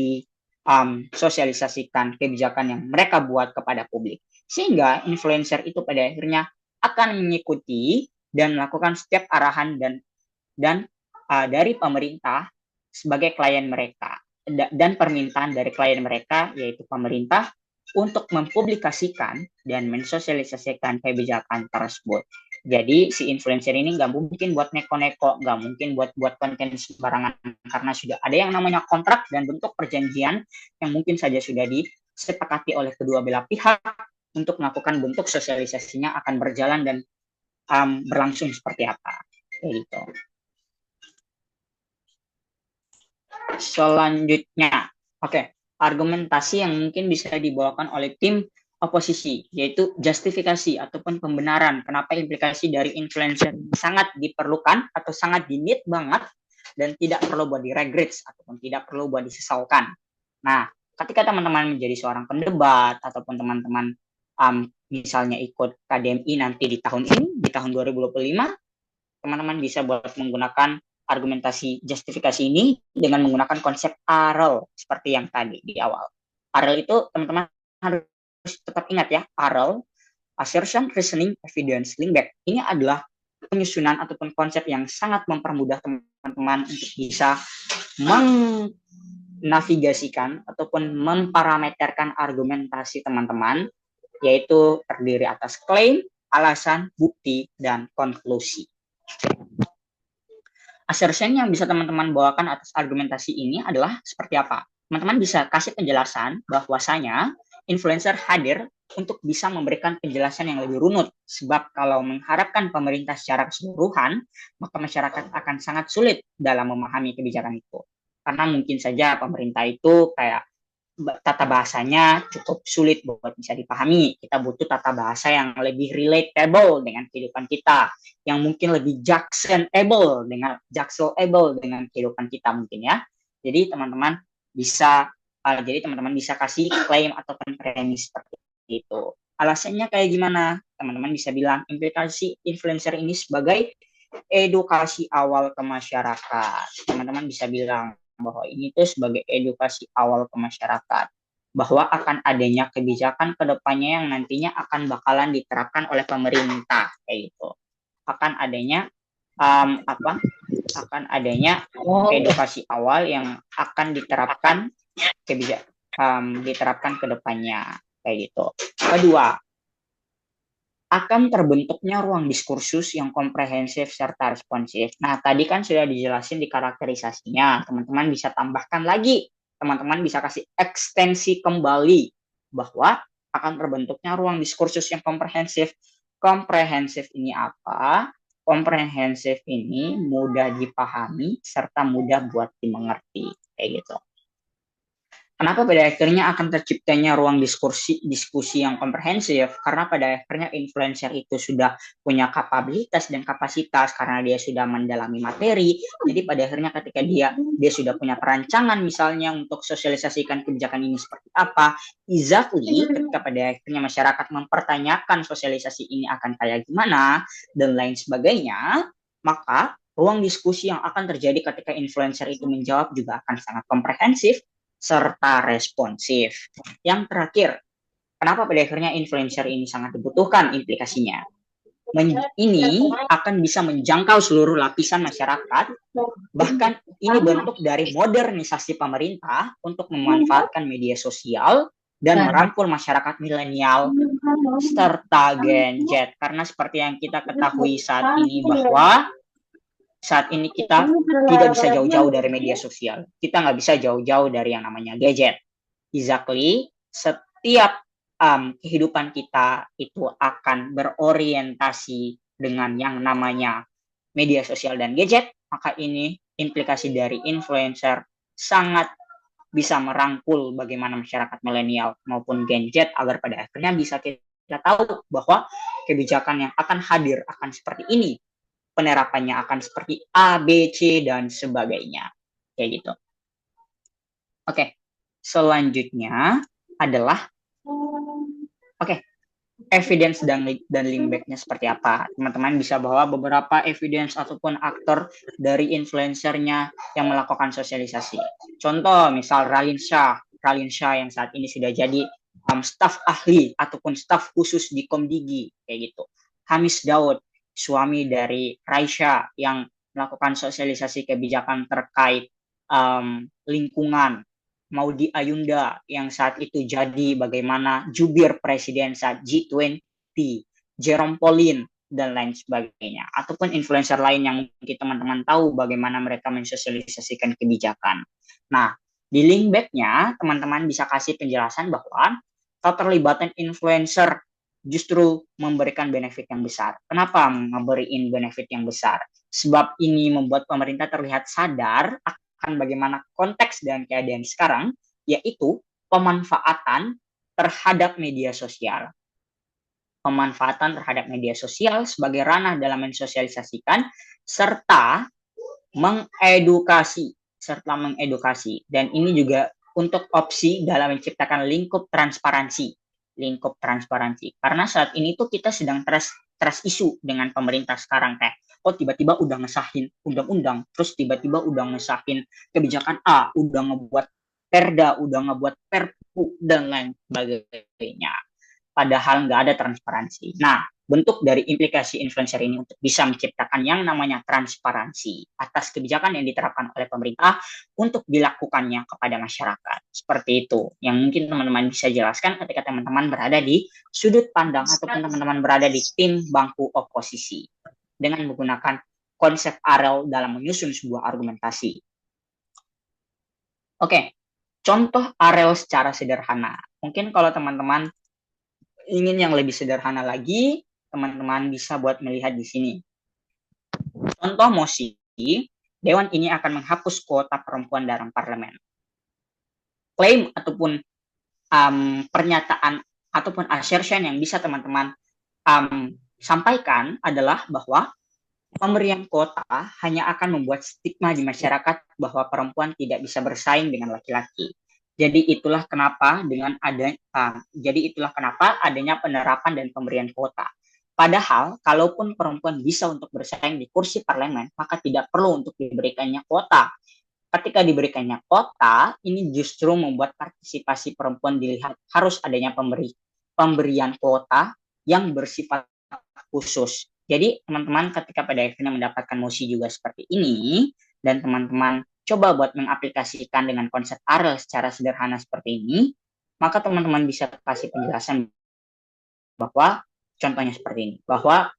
sosialisasikan kebijakan yang mereka buat kepada publik. Sehingga influencer itu pada akhirnya akan mengikuti dan melakukan setiap arahan dan dari pemerintah sebagai klien mereka, dan permintaan dari klien mereka yaitu pemerintah untuk mempublikasikan dan mensosialisasikan kebijakan tersebut. Jadi si influencer ini nggak mungkin buat neko-neko, nggak mungkin buat konten sembarangan, karena sudah ada yang namanya kontrak dan bentuk perjanjian yang mungkin saja sudah disepakati oleh kedua belah pihak untuk melakukan bentuk sosialisasinya akan berjalan dan berlangsung seperti apa. Kayak gitu. Selanjutnya, argumentasi yang mungkin bisa dibawakan oleh tim oposisi, yaitu justifikasi ataupun pembenaran kenapa implikasi dari influencer sangat diperlukan atau sangat di-need banget dan tidak perlu buat di-regrets ataupun tidak perlu buat disesalkan. Nah, ketika teman-teman menjadi seorang pendebat ataupun teman-teman misalnya ikut KDMI nanti di tahun ini, di tahun 2025, teman-teman bisa buat menggunakan argumentasi justifikasi ini dengan menggunakan konsep ARL seperti yang tadi di awal. ARL itu teman-teman harus tetap ingat ya, ARL, Assertion, Reasoning, Evidence, Link Back. Ini adalah penyusunan ataupun konsep yang sangat mempermudah teman-teman untuk bisa menavigasikan ataupun memparameterkan argumentasi teman-teman, yaitu terdiri atas klaim, alasan, bukti, dan konklusi. Assertion yang bisa teman-teman bawakan atas argumentasi ini adalah seperti apa? Teman-teman bisa kasih penjelasan bahwasanya influencer hadir untuk bisa memberikan penjelasan yang lebih runut. Sebab kalau mengharapkan pemerintah secara keseluruhan, maka masyarakat akan sangat sulit dalam memahami kebijakan itu. Karena mungkin saja pemerintah itu kayak tata bahasanya cukup sulit buat bisa dipahami. Kita butuh tata bahasa yang lebih relatable dengan kehidupan kita, yang mungkin lebih jacksonable dengan kehidupan kita mungkin ya. Jadi teman-teman bisa kasih klaim ataupun premis seperti itu. Alasannya kayak gimana? Teman-teman bisa bilang implikasi influencer ini sebagai edukasi awal ke masyarakat. Teman-teman bisa bilang bahwa ini tuh sebagai edukasi awal ke masyarakat. bahwa akan adanya kebijakan ke depannya yang nantinya akan bakalan diterapkan oleh pemerintah kayak gitu. Akan adanya akan adanya edukasi awal yang akan diterapkan diterapkan ke depannya kayak gitu. Kedua, akan terbentuknya ruang diskursus yang komprehensif serta responsif. Nah, tadi kan sudah dijelasin di karakterisasinya. Teman-teman bisa tambahkan lagi. Teman-teman bisa kasih ekstensi kembali bahwa akan terbentuknya ruang diskursus yang komprehensif. Komprehensif ini apa? Komprehensif ini mudah dipahami serta mudah buat dimengerti. Kayak gitu. Kenapa pada akhirnya akan terciptanya ruang diskusi yang komprehensif? Karena pada akhirnya influencer itu sudah punya kapabilitas dan kapasitas karena dia sudah mendalami materi. Jadi pada akhirnya ketika dia sudah punya perancangan misalnya untuk sosialisasikan kebijakan ini seperti apa, exactly ketika pada akhirnya masyarakat mempertanyakan sosialisasi ini akan kayak gimana dan lain sebagainya, maka ruang diskusi yang akan terjadi ketika influencer itu menjawab juga akan sangat komprehensif serta responsif. Yang terakhir, kenapa pada akhirnya influencer ini sangat dibutuhkan implikasinya? Ini akan bisa menjangkau seluruh lapisan masyarakat, bahkan ini bentuk dari modernisasi pemerintah untuk memanfaatkan media sosial dan merangkul masyarakat milenial serta Gen Z. Karena seperti yang kita ketahui saat ini bahwa saat ini kita tidak bisa jauh-jauh dari media sosial. Kita nggak bisa jauh-jauh dari yang namanya gadget. Exactly, setiap kehidupan kita itu akan berorientasi dengan yang namanya media sosial dan gadget, maka ini implikasi dari influencer sangat bisa merangkul bagaimana masyarakat milenial maupun Gen Z agar pada akhirnya bisa kita tahu bahwa kebijakan yang akan hadir akan seperti ini. Penerapannya akan seperti A, B, C, dan sebagainya. Kayak gitu. Oke, selanjutnya adalah evidence dan link back-nya seperti apa. Teman-teman bisa bawa beberapa evidence ataupun aktor dari influencernya yang melakukan sosialisasi. Contoh, misal Raline Shah yang saat ini sudah jadi staf ahli ataupun staf khusus di Komdigi, kayak gitu. Hamis Daud, suami dari Raisya yang melakukan sosialisasi kebijakan terkait lingkungan. Maudy Ayunda yang saat itu jadi bagaimana jubir presiden saat G20, Jerome Pauline, dan lain sebagainya. Ataupun influencer lain yang mungkin teman-teman tahu bagaimana mereka mensosialisasikan kebijakan. Nah, di link back-nya teman-teman bisa kasih penjelasan bahwa keterlibatan influencer justru memberikan benefit yang besar. Kenapa memberikan benefit yang besar? Sebab ini membuat pemerintah terlihat sadar akan bagaimana konteks dan keadaan sekarang, yaitu pemanfaatan terhadap media sosial. Pemanfaatan terhadap media sosial sebagai ranah dalam mensosialisasikan serta mengedukasi. Dan ini juga untuk opsi dalam menciptakan lingkup transparansi. Karena saat ini tuh kita sedang trust isu dengan pemerintah sekarang kayak tiba-tiba udah ngesahin undang-undang, terus tiba-tiba udah ngesahin kebijakan A, udah ngebuat perda, udah ngebuat perpu dan lain sebagainya. Padahal nggak ada transparansi. Nah, bentuk dari implikasi influencer ini untuk bisa menciptakan yang namanya transparansi atas kebijakan yang diterapkan oleh pemerintah untuk dilakukannya kepada masyarakat. Seperti itu yang mungkin teman-teman bisa jelaskan ketika teman-teman berada di sudut pandang ataupun teman-teman berada di tim bangku oposisi dengan menggunakan konsep AREL dalam menyusun sebuah argumentasi. Oke, contoh AREL secara sederhana. Mungkin kalau teman-teman ingin yang lebih sederhana lagi, teman-teman bisa buat melihat di sini. Contoh mosi, Dewan ini akan menghapus kuota perempuan dalam parlemen. Klaim ataupun pernyataan ataupun assertion yang bisa teman-teman sampaikan adalah bahwa pemberian kuota hanya akan membuat stigma di masyarakat bahwa perempuan tidak bisa bersaing dengan laki-laki. Jadi itulah kenapa adanya penerapan dan pemberian kuota. Padahal kalaupun perempuan bisa untuk bersaing di kursi parlemen, maka tidak perlu untuk diberikannya kuota. ketika diberikannya kuota, ini justru membuat partisipasi perempuan dilihat harus adanya pemberian kuota yang bersifat khusus. Jadi teman-teman ketika pada akhirnya mendapatkan mosi juga seperti ini, dan teman-teman coba buat mengaplikasikan dengan konsep AREL secara sederhana seperti ini, maka teman-teman bisa kasih penjelasan bahwa contohnya seperti ini, bahwa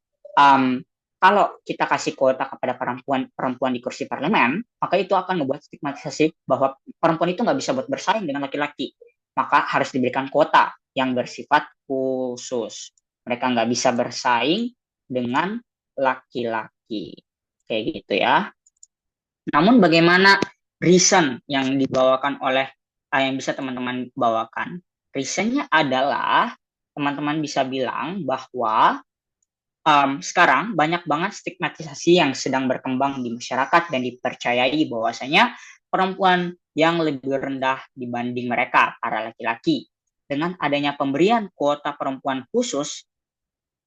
kalau kita kasih kuota kepada perempuan di kursi parlemen, maka itu akan membuat stigmatisasi bahwa perempuan itu nggak bisa buat bersaing dengan laki-laki. Maka harus diberikan kuota yang bersifat khusus. Mereka nggak bisa bersaing dengan laki-laki. Kayak gitu ya. Namun bagaimana reason yang dibawakan oleh yang bisa teman-teman bawakan? Reasonnya adalah teman-teman bisa bilang bahwa sekarang banyak banget stigmatisasi yang sedang berkembang di masyarakat dan dipercayai bahwasanya perempuan yang lebih rendah dibanding mereka, para laki-laki. Dengan adanya pemberian kuota perempuan khusus,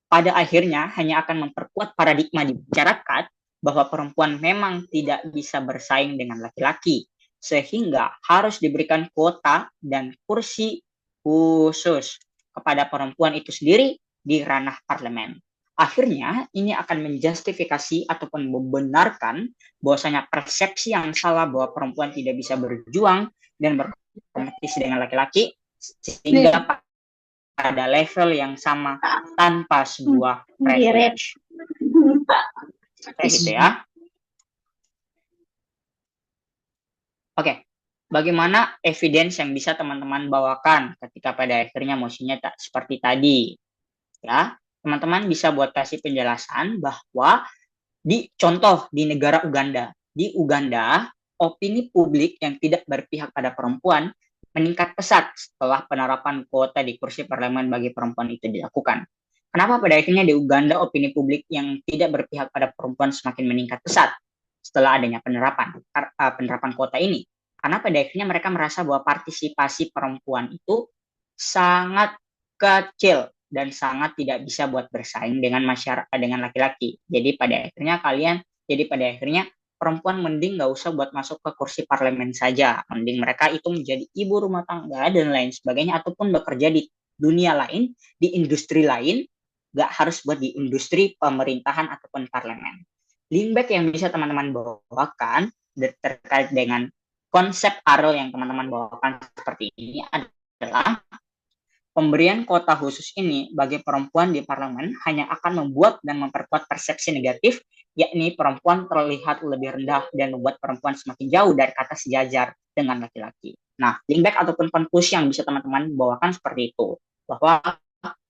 pada akhirnya hanya akan memperkuat paradigma di masyarakat bahwa perempuan memang tidak bisa bersaing dengan laki-laki, sehingga harus diberikan kuota dan kursi khusus kepada perempuan itu sendiri di ranah parlemen. Akhirnya ini akan menjustifikasi ataupun membenarkan bahwasanya persepsi yang salah bahwa perempuan tidak bisa berjuang dan berkompetisi dengan laki-laki, sehingga pada level yang sama tanpa sebuah privilege. Kayak gitu ya. Oke, bagaimana evidence yang bisa teman-teman bawakan ketika pada akhirnya mosinya tak seperti tadi? Ya, teman-teman bisa buat kasih penjelasan bahwa contoh di negara Uganda. Di Uganda, opini publik yang tidak berpihak pada perempuan meningkat pesat setelah penerapan kuota di kursi parlemen bagi perempuan itu dilakukan. Kenapa pada akhirnya di Uganda opini publik yang tidak berpihak pada perempuan semakin meningkat pesat setelah adanya penerapan kuota ini? Karena pada akhirnya mereka merasa bahwa partisipasi perempuan itu sangat kecil dan sangat tidak bisa buat bersaing dengan masyarakat, dengan laki-laki. Jadi pada akhirnya perempuan mending nggak usah buat masuk ke kursi parlemen saja. Mending mereka itu menjadi ibu rumah tangga dan lain sebagainya, ataupun bekerja di dunia lain, di industri lain, nggak harus buat di industri pemerintahan ataupun parlemen. Linkback yang bisa teman-teman bawakan terkait dengan konsep AREL yang teman-teman bawakan seperti ini adalah pemberian kuota khusus ini bagi perempuan di parlemen hanya akan membuat dan memperkuat persepsi negatif, yakni perempuan terlihat lebih rendah dan membuat perempuan semakin jauh dari kata sejajar dengan laki-laki. Nah, linkback ataupun konklusi yang bisa teman-teman bawakan seperti itu, bahwa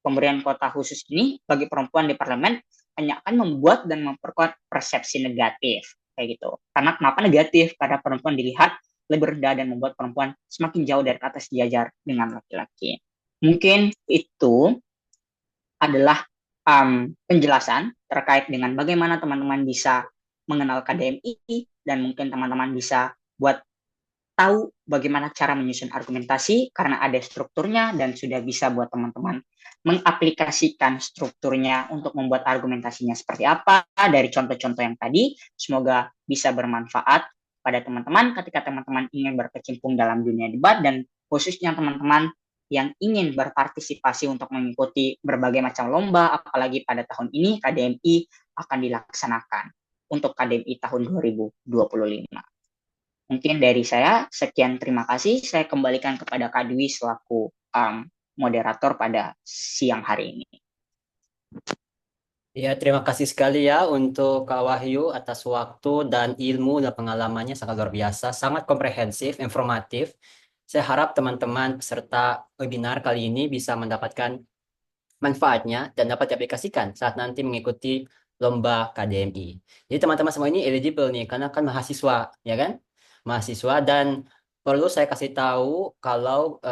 pemberian kuota khusus ini bagi perempuan di parlemen hanya akan membuat dan memperkuat persepsi negatif, kayak gitu. Karena kenapa negatif? Karena perempuan dilihat lebih rendah dan membuat perempuan semakin jauh dari kata sejajar dengan laki-laki. Mungkin itu adalah penjelasan terkait dengan bagaimana teman-teman bisa mengenal KDMI dan mungkin teman-teman bisa buat tahu bagaimana cara menyusun argumentasi karena ada strukturnya dan sudah bisa buat teman-teman mengaplikasikan strukturnya untuk membuat argumentasinya seperti apa dari contoh-contoh yang tadi. Semoga bisa bermanfaat pada teman-teman ketika teman-teman ingin berkecimpung dalam dunia debat dan khususnya teman-teman yang ingin berpartisipasi untuk mengikuti berbagai macam lomba, apalagi pada tahun ini KDMI akan dilaksanakan untuk KDMI tahun 2025. Mungkin dari saya, sekian terima kasih. Saya kembalikan kepada Kak Dwi selaku moderator pada siang hari ini. Ya, terima kasih sekali ya untuk Kak Wahyu atas waktu dan ilmu dan pengalamannya sangat luar biasa, sangat komprehensif, informatif. Saya harap teman-teman peserta webinar kali ini bisa mendapatkan manfaatnya dan dapat diaplikasikan saat nanti mengikuti lomba KDMI. Jadi teman-teman semua ini eligible nih karena kan mahasiswa, ya kan? Mahasiswa dan perlu saya kasih tahu kalau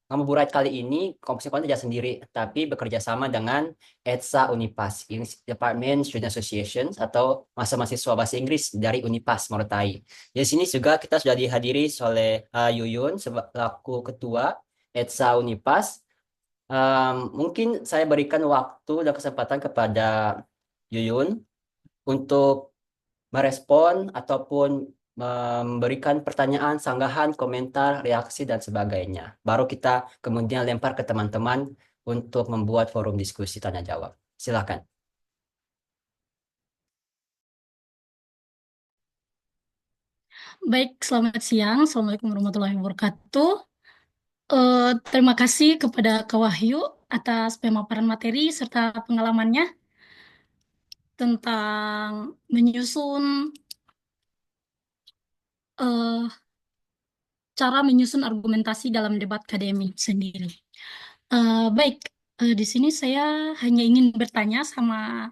Ngabuburit kali ini komposisi konten tidak sendiri, tapi bekerja sama dengan ETSA Unipas, Department Student Association atau mahasiswa bahasa Inggris dari Unipas Morotai. Di sini juga kita sudah dihadiri oleh Yuyun selaku ketua ETSA Unipas. Mungkin saya berikan waktu dan kesempatan kepada Yuyun untuk merespon ataupun memberikan pertanyaan, sanggahan, komentar, reaksi, dan sebagainya. Baru kita kemudian lempar ke teman-teman untuk membuat forum diskusi tanya jawab. Silakan. Baik, selamat siang. Assalamualaikum warahmatullahi wabarakatuh. Terima kasih kepada Kak Wahyu atas pemaparan materi serta pengalamannya tentang eh, cara menyusun argumentasi dalam debat akademik sendiri. Baik, di sini saya hanya ingin bertanya eh,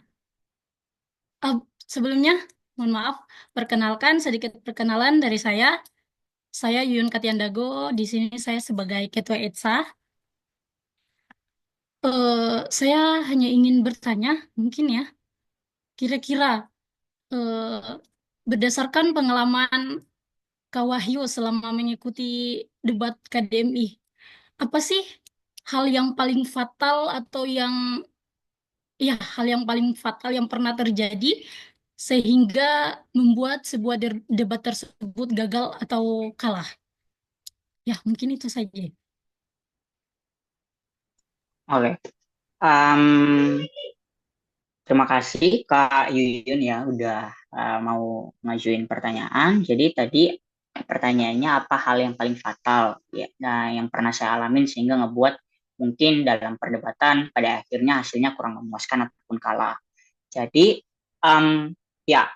sebelumnya, mohon maaf, perkenalkan sedikit perkenalan dari saya. Saya Yuyun Katiandago, di sini saya sebagai Ketua ETSA. Saya hanya ingin bertanya, mungkin ya, kira-kira eh, berdasarkan pengalaman Kak Wahyu selama mengikuti debat KDMI, apa sih hal yang paling fatal atau hal yang paling fatal yang pernah terjadi sehingga membuat sebuah debat tersebut gagal atau kalah? Ya, mungkin itu saja. Oke. Em, Terima kasih Kak Yuyun ya udah mau ngajuin pertanyaan. Jadi tadi pertanyaannya apa hal yang paling fatal ya, nah, yang pernah saya alamin sehingga ngebuat mungkin dalam perdebatan pada akhirnya hasilnya kurang memuaskan ataupun kalah. Jadi ya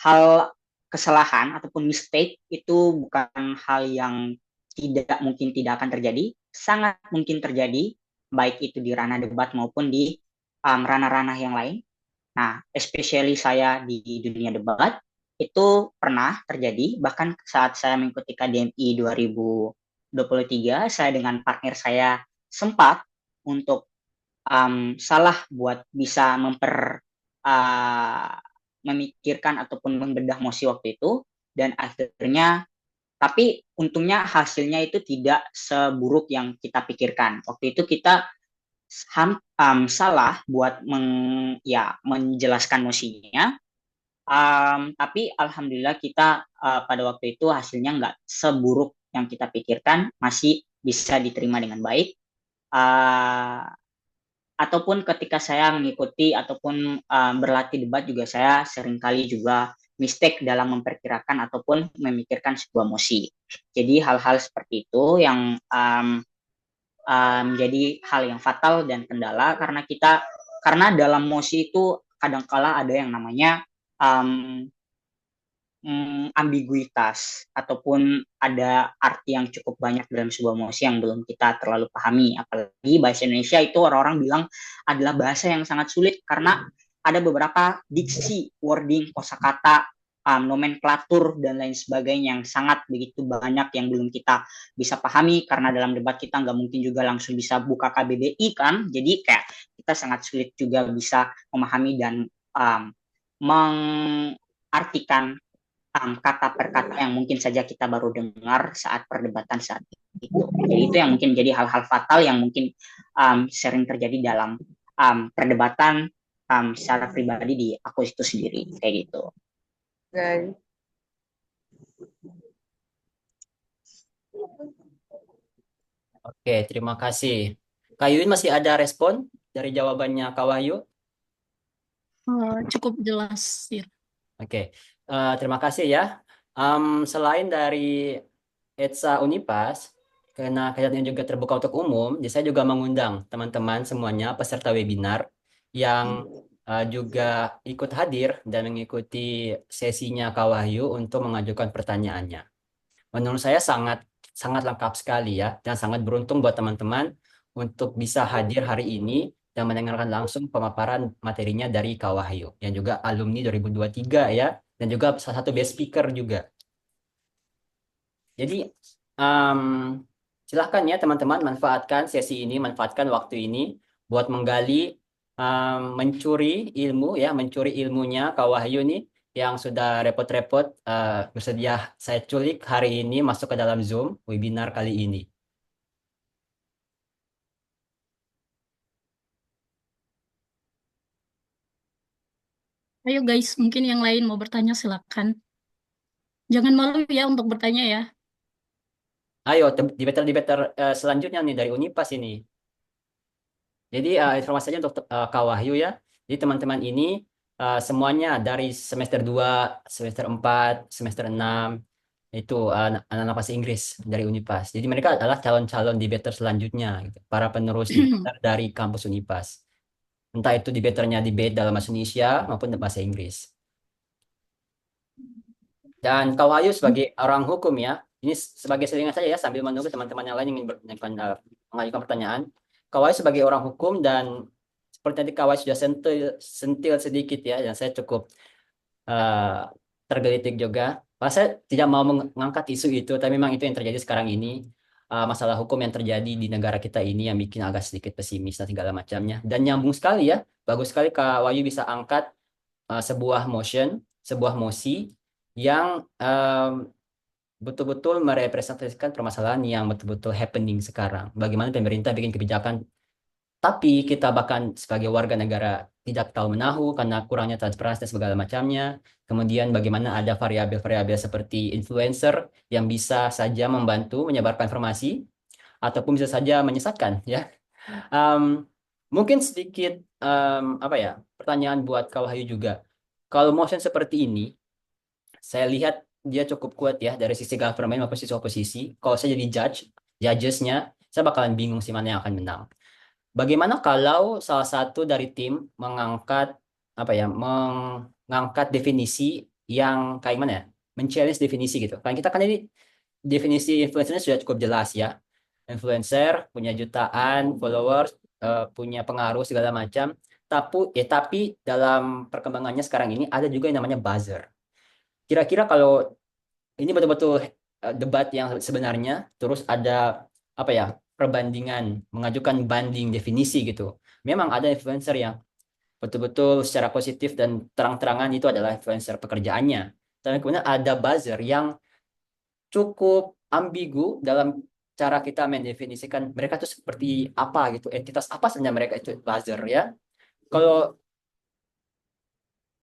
hal kesalahan ataupun mistake itu bukan hal yang tidak mungkin tidak akan terjadi, sangat mungkin terjadi baik itu di ranah debat maupun di ranah-ranah yang lain. Nah, especially saya di dunia debat, itu pernah terjadi, bahkan saat saya mengikuti KDMI 2023, saya dengan partner saya sempat untuk salah buat bisa uh, memikirkan ataupun membedah mosi waktu itu, dan akhirnya, tapi untungnya hasilnya itu tidak seburuk yang kita pikirkan. Waktu itu kita salah buat menjelaskan mosinya, tapi alhamdulillah kita pada waktu itu hasilnya nggak seburuk yang kita pikirkan, masih bisa diterima dengan baik. Uh, Ataupun ketika saya mengikuti ataupun berlatih debat juga saya seringkali juga mistake dalam memperkirakan ataupun memikirkan sebuah mosi. Jadi hal-hal seperti itu yang menjadi hal yang fatal dan kendala karena dalam mosi itu kadangkala ada yang namanya ambiguitas ataupun ada arti yang cukup banyak dalam sebuah mosi yang belum kita terlalu pahami. Apalagi bahasa Indonesia itu orang-orang bilang adalah bahasa yang sangat sulit karena ada beberapa diksi, wording, kosakata, nomenklatur dan lain sebagainya yang sangat begitu banyak yang belum kita bisa pahami karena dalam debat kita nggak mungkin juga langsung bisa buka KBBI kan. Jadi kayak kita sangat sulit juga bisa memahami dan mengartikan kata per kata yang mungkin saja kita baru dengar saat perdebatan saat itu. Jadi itu yang mungkin jadi hal-hal fatal yang mungkin sering terjadi dalam perdebatan secara pribadi di aku itu sendiri kayak gitu. Guys. Oke, terima kasih. Kak Yuyun masih ada respon dari jawabannya Kak Wahyu? Cukup jelas, Sir. Oke, terima kasih ya. Selain dari ETSA Unipas, karena kegiatan juga terbuka untuk umum, jadi saya juga mengundang teman-teman semuanya peserta webinar yang juga ikut hadir dan mengikuti sesinya Kak Wahyu untuk mengajukan pertanyaannya. Menurut saya sangat sangat lengkap sekali ya, dan sangat beruntung buat teman-teman untuk bisa hadir hari ini dan mendengarkan langsung pemaparan materinya dari Kak Wahyu yang juga alumni 2023 ya, dan juga salah satu guest speaker juga. Jadi em, silahkan ya teman-teman manfaatkan sesi ini, manfaatkan waktu ini buat menggali, mencuri ilmu ya, mencuri ilmunya Kak Wahyu nih yang sudah repot-repot bersedia saya culik hari ini masuk ke dalam Zoom webinar kali ini. Ayo guys, mungkin yang lain mau bertanya silakan. Jangan malu ya untuk bertanya ya. Ayo, debater-debater selanjutnya nih dari Unipas ini. Jadi informasi saja untuk Kak Wahyu ya. Jadi teman-teman ini semuanya dari semester 2, semester 4, semester 6 itu anak-anak bahasa Inggris dari Unipas. Jadi mereka adalah calon-calon debater selanjutnya gitu. Para penerus debater dari kampus Unipas. Entah itu debaternya debate dalam bahasa Indonesia maupun bahasa Inggris. Dan Kak Wahyu sebagai orang hukum ya, ini sebagai selingan saja ya sambil menunggu teman-teman yang lain yang ingin mengajukan pertanyaan. Kak Wahyu sebagai orang hukum dan seperti tadi Kak Wahyu sudah sentil sedikit ya, dan saya cukup eh, tergelitik juga. Saya tidak mau mengangkat isu itu, tapi memang itu yang terjadi sekarang ini. Masalah hukum yang terjadi di negara kita ini yang bikin agak sedikit pesimis dan segala macamnya. Dan nyambung sekali ya, bagus sekali Kak Wahyu bisa angkat sebuah mosi yang betul-betul merepresentasikan permasalahan yang betul-betul happening sekarang. Bagaimana pemerintah bikin kebijakan, tapi kita bahkan sebagai warga negara tidak tahu menahu karena kurangnya transparansi dan segala macamnya. Kemudian bagaimana ada variabel-variabel seperti influencer yang bisa saja membantu menyebarkan informasi ataupun bisa saja menyesatkan ya. Em, Mungkin sedikit apa ya, pertanyaan buat Kak Wahyu juga. Kalau motion seperti ini, saya lihat dia cukup kuat ya dari sisi government maupun sisi oposisi. Kalau saya jadi judgesnya, saya bakalan bingung sih mana yang akan menang. Bagaimana kalau salah satu dari tim mengangkat apa ya, mengangkat definisi yang kayak mana ya, men-challenge definisi gitu. Kan kita kan ini definisi influencernya sudah cukup jelas ya. Influencer punya jutaan followers, punya pengaruh segala macam. Tapi dalam perkembangannya sekarang ini ada juga yang namanya buzzer. Kira-kira kalau ini betul-betul debat yang sebenarnya, terus ada apa ya, perbandingan, mengajukan banding definisi gitu. Memang ada influencer yang betul-betul secara positif dan terang-terangan itu adalah influencer pekerjaannya. Dan kemudian ada buzzer yang cukup ambigu dalam cara kita mendefinisikan mereka itu seperti apa gitu, entitas apa sebenarnya mereka itu buzzer ya. Kalau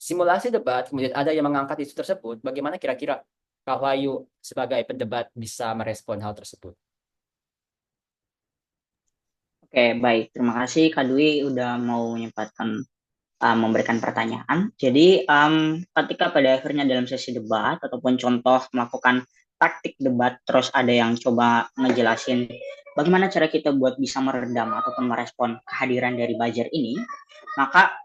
simulasi debat, kemudian ada yang mengangkat isu tersebut, bagaimana kira-kira Kak Wahyu sebagai pendebat bisa merespon hal tersebut? Oke, baik. Terima kasih Kak Dwi udah mau memberikan pertanyaan. Jadi, ketika pada akhirnya dalam sesi debat ataupun contoh melakukan taktik debat, terus ada yang coba ngejelasin bagaimana cara kita buat bisa meredam ataupun merespon kehadiran dari buzzer ini, maka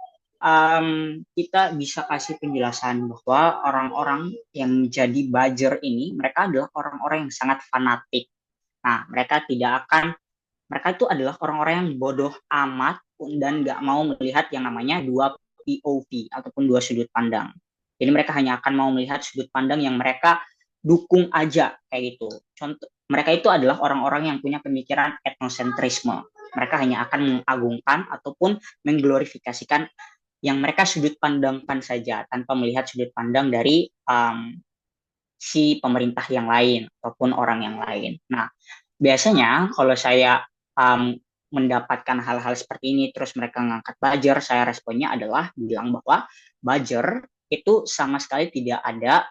kita bisa kasih penjelasan bahwa orang-orang yang menjadi buzzer ini, mereka adalah orang-orang yang sangat fanatik. Nah, mereka itu adalah orang-orang yang bodoh amat dan nggak mau melihat yang namanya dua POV ataupun dua sudut pandang. Jadi mereka hanya akan mau melihat sudut pandang yang mereka dukung aja kayak gitu. Contoh, mereka itu adalah orang-orang yang punya pemikiran etnosentrisme. Mereka hanya akan mengagungkan ataupun mengglorifikasikan yang mereka sudut pandangkan saja tanpa melihat sudut pandang dari si pemerintah yang lain ataupun orang yang lain. Nah, biasanya kalau saya mendapatkan hal-hal seperti ini terus mereka ngangkat buzzer, saya responnya adalah bilang bahwa buzzer itu sama sekali tidak ada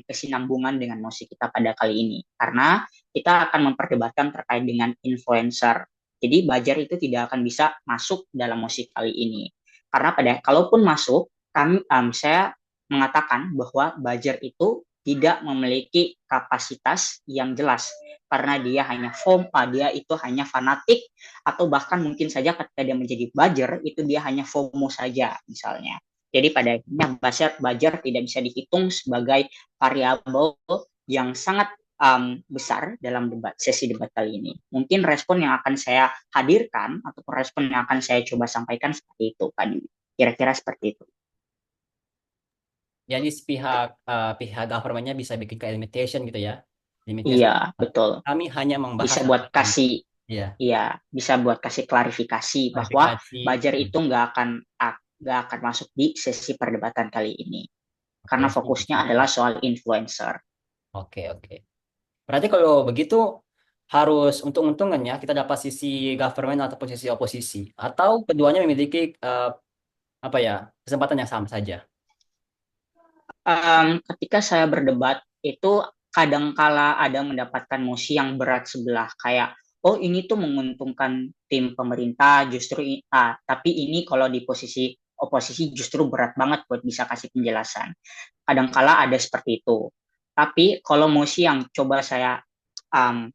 kesinambungan dengan mosi kita pada kali ini karena kita akan memperdebatkan terkait dengan influencer. Jadi buzzer itu tidak akan bisa masuk dalam mosi kali ini. Karena kalaupun masuk, saya mengatakan bahwa buzzer itu tidak memiliki kapasitas yang jelas karena dia hanya dia itu hanya fanatik atau bahkan mungkin saja ketika dia menjadi buzzer itu dia hanya FOMO saja misalnya. Jadi pada akhirnya buzzer tidak bisa dihitung sebagai variabel yang sangat besar dalam sesi debat kali ini. Mungkin respon yang akan saya hadirkan atau respon yang akan saya coba sampaikan seperti itu, Kak Dwi. Kira-kira seperti itu. Jadi pihak government-nya bisa bikin kayak limitation gitu ya. Iya, betul. Kami hanya membahas Bisa buat kasih, ya, iya, bisa buat kasih klarifikasi bahwa buzzer itu nggak akan masuk di sesi perdebatan kali ini. Karena fokusnya adalah soal influencer. Oke. Berarti kalau begitu harus untung-untungan ya kita dapat sisi government ataupun sisi oposisi atau keduanya memiliki apa ya, kesempatan yang sama saja. Ketika saya berdebat itu kadangkala ada mendapatkan mosi yang berat sebelah, kayak oh ini tuh menguntungkan tim pemerintah justru tapi ini kalau di posisi oposisi justru berat banget buat bisa kasih penjelasan. Kadangkala ada seperti itu. Tapi kalau mosi yang coba saya um,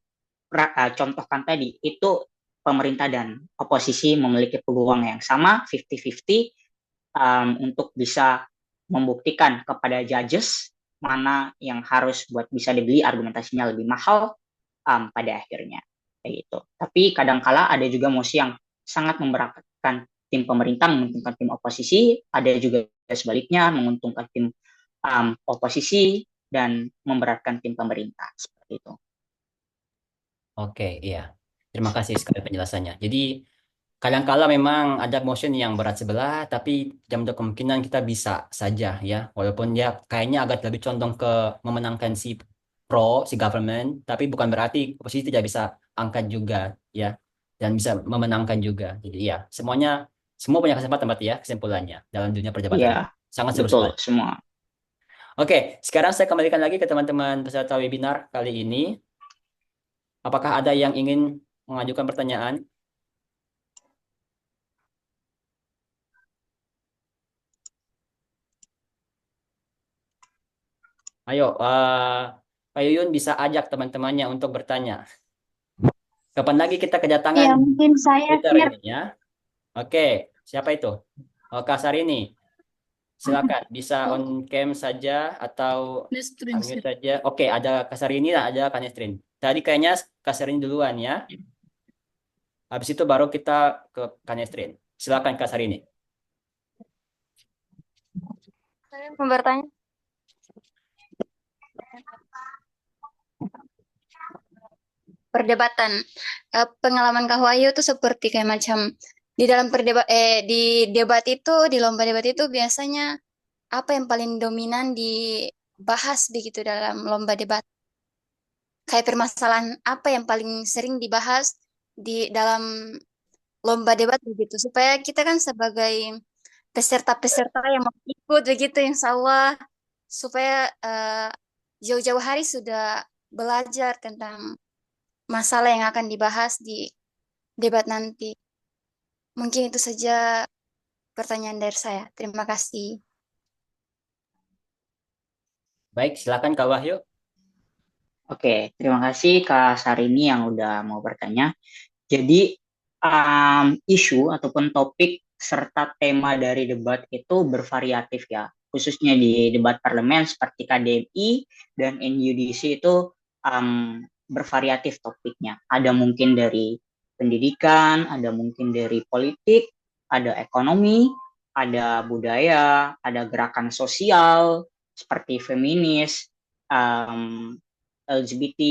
contohkan tadi, itu pemerintah dan oposisi memiliki peluang yang sama 50-50 untuk bisa membuktikan kepada judges mana yang harus buat bisa dibeli, argumentasinya lebih mahal pada akhirnya kayak gitu. Tapi kadangkala ada juga mosi yang sangat memberatkan tim pemerintah, menguntungkan tim oposisi, ada juga sebaliknya menguntungkan tim oposisi dan memberatkan tim pemerintah seperti itu. Oke, iya. Terima kasih sekali penjelasannya. Jadi, kadangkala memang ada motion yang berat sebelah, tapi jam kemungkinan kita bisa saja ya, walaupun dia kayaknya agak lebih condong ke memenangkan si pro, si government, tapi bukan berarti oposisi tidak bisa angkat juga ya, dan bisa memenangkan juga. Jadi ya, semua punya kesempatan berarti ya kesimpulannya dalam dunia perjabatan. Iya, Sangat seru betul sekali. semua. Oke, sekarang saya kembalikan lagi ke teman-teman peserta webinar kali ini. Apakah ada yang ingin mengajukan pertanyaan? Ayo, Pak Yuyun bisa ajak teman-temannya untuk bertanya. Kapan lagi kita kedatangan Ya, mungkin saya, Twitter Fir. ini ya? Oke, siapa itu? Oh, Kak Sarini. Silakan, bisa on cam saja atau Nestrin, unmute Sir. saja. Oke, ada Kak Sarini lah, ada Kak Nesrin. Tadi kayaknya Kak Sarini duluan ya. Habis itu baru kita ke Kak Nesrin. Silakan Kak Sarini. Saya mau bertanya. Perdebatan. Pengalaman Kak Wahyu itu seperti kayak macam di dalam di debat itu, di lomba debat itu biasanya apa yang paling dominan dibahas begitu dalam lomba debat? Kayak permasalahan apa yang paling sering dibahas di dalam lomba debat begitu supaya kita kan sebagai peserta-peserta yang mau ikut begitu insya Allah supaya jauh-jauh hari sudah belajar tentang masalah yang akan dibahas di debat nanti. Mungkin itu saja pertanyaan dari saya. Terima kasih. Baik, silakan Kak Wahyu. Oke, terima kasih Kak Sarini yang udah mau bertanya. Jadi isu ataupun topik serta tema dari debat itu bervariatif ya, khususnya di debat parlemen seperti KDMI dan NUDC itu bervariatif topiknya. Ada mungkin dari pendidikan, ada mungkin dari politik, ada ekonomi, ada budaya, ada gerakan sosial seperti feminis, LGBT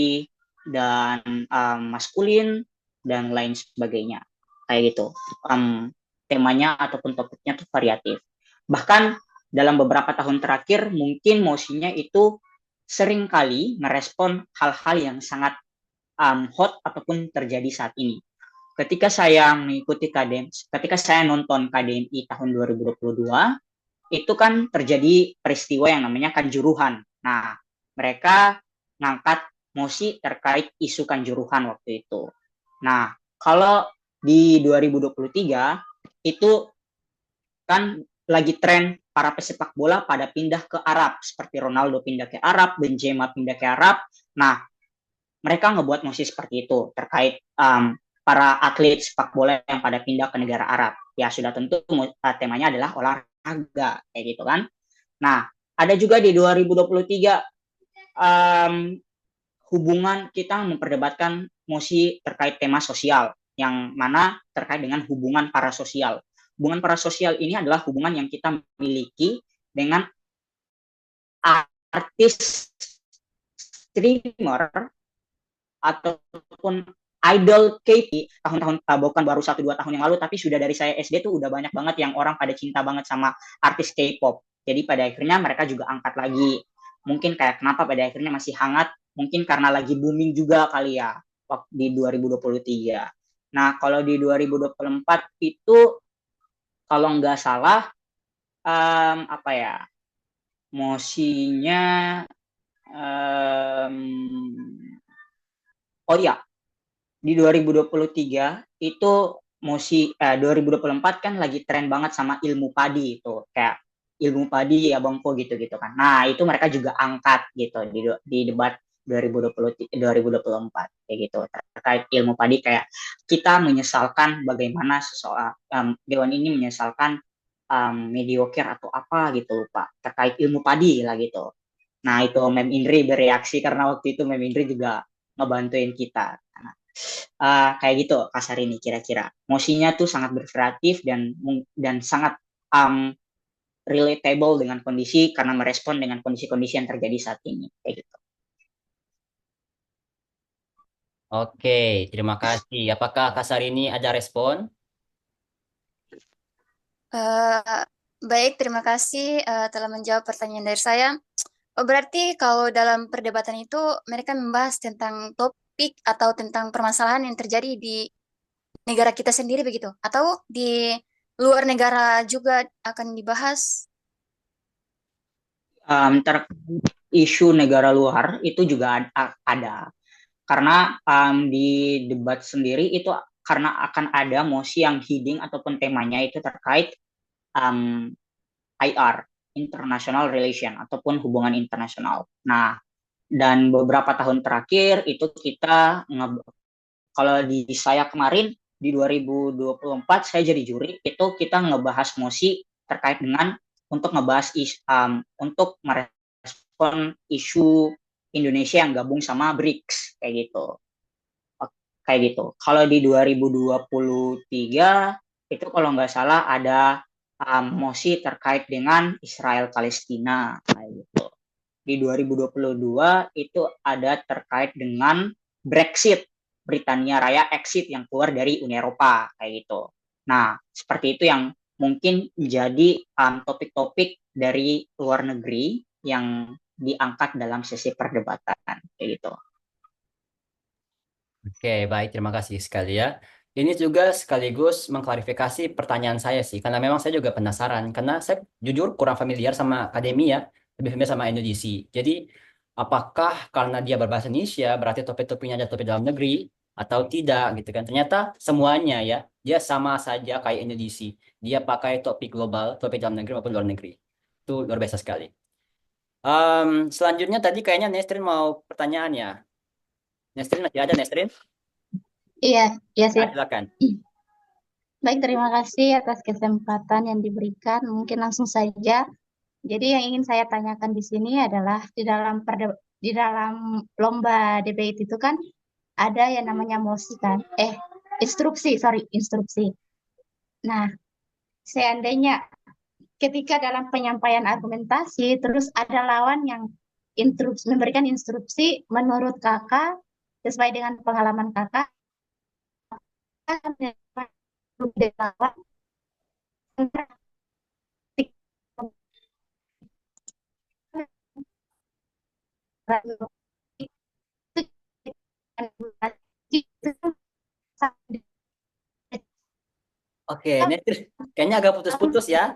dan maskulin dan lain sebagainya kayak gitu. Temanya ataupun topiknya tuh variatif. Bahkan dalam beberapa tahun terakhir mungkin mosinya itu sering kali merespon hal-hal yang sangat hot ataupun terjadi saat ini. Ketika saya mengikuti ketika saya nonton KDMI tahun 2022, itu kan terjadi peristiwa yang namanya Kanjuruhan. Nah, mereka ngangkat mosi terkait isu Kanjuruhan waktu itu. Nah, kalau di 2023 itu kan lagi tren para pesepak bola pada pindah ke Arab, seperti Ronaldo pindah ke Arab, Benzema pindah ke Arab. Nah, mereka ngebuat mosi seperti itu terkait para atlet sepak bola yang pada pindah ke negara Arab. Ya sudah tentu temanya adalah olahraga kayak gitu kan. Nah, ada juga di 2023 hubungan kita memperdebatkan mosi terkait tema sosial yang mana terkait dengan hubungan parasosial. Hubungan parasosial ini adalah hubungan yang kita miliki dengan artis streamer ataupun idol K-pop tahun-tahun bukan baru 1-2 tahun yang lalu, tapi sudah dari saya SD tuh udah banyak banget yang orang pada cinta banget sama artis K-pop. Jadi pada akhirnya mereka juga angkat lagi. Mungkin kayak kenapa pada akhirnya masih hangat, mungkin karena lagi booming juga kali ya di 2023. Nah, kalau di 2024 itu kalau nggak salah apa ya, mosinya Em, oh iya, di 2023 itu 2024 kan lagi tren banget sama ilmu padi itu, kayak ilmu padi ya Bangko gitu-gitu kan. Nah, itu mereka juga angkat gitu di debat 2024 kayak gitu terkait ilmu padi, kayak kita menyesalkan bagaimana dewan ini menyesalkan mediocre atau apa gitu lupa terkait ilmu padi lah gitu. Nah, itu Mem Indri bereaksi karena waktu itu Mem Indri juga ngebantuin kita. Nah, kayak gitu kasar ini kira-kira. Mosinya tuh sangat bervariatif dan sangat um, relatable dengan kondisi karena merespon dengan kondisi-kondisi yang terjadi saat ini kayak gitu. Oke, terima kasih. Apakah Kasar ini ada respon? Eh, baik, terima kasih telah menjawab pertanyaan dari saya. Oh, berarti kalau dalam perdebatan itu mereka membahas tentang topik atau tentang permasalahan yang terjadi di negara kita sendiri begitu? Atau di luar negara juga akan dibahas? Isu negara luar itu juga ada. Karena di debat sendiri itu karena akan ada mosi yang heading ataupun temanya itu terkait um, IR, International Relation, ataupun hubungan internasional. Nah, dan beberapa tahun terakhir itu kita, kalau di saya kemarin, di 2024 saya jadi juri, itu kita ngebahas mosi terkait dengan untuk ngebahas untuk merespon isu Indonesia yang gabung sama BRICS, kayak gitu. Kayak gitu. Kalau di 2023 itu kalau nggak salah ada mosi terkait dengan Israel Palestina kayak gitu. Di 2022 itu ada terkait dengan Brexit, Britania Raya exit yang keluar dari Uni Eropa kayak gitu. Nah, seperti itu yang mungkin menjadi topik-topik dari luar negeri yang diangkat dalam sesi perdebatan kayak gitu. Oke, baik. Terima kasih sekali ya. Ini juga sekaligus mengklarifikasi pertanyaan saya sih, karena memang saya juga penasaran, karena saya jujur kurang familiar sama akademia, lebih familiar sama NUGC. Jadi, apakah karena dia berbahasa Indonesia, berarti topik-topiknya ada topik dalam negeri, atau tidak gitu kan? Ternyata semuanya ya, dia sama saja kayak NUGC. Dia pakai topik global, topik dalam negeri maupun luar negeri. Itu luar biasa sekali. Selanjutnya tadi kayaknya Nesrin mau pertanyaan ya. Nesrin masih ada, Nesrin? Iya, iya Nah, sih. silakan. Baik, terima kasih atas kesempatan yang diberikan. Mungkin langsung saja. Jadi yang ingin saya tanyakan di sini adalah di dalam lomba debate itu kan ada yang namanya mosi kan? Instruksi. Nah, seandainya ketika dalam penyampaian argumentasi terus ada lawan yang memberikan instruksi menurut kakak sesuai dengan pengalaman kakak Oke, Nesrin, kayaknya agak putus-putus ya.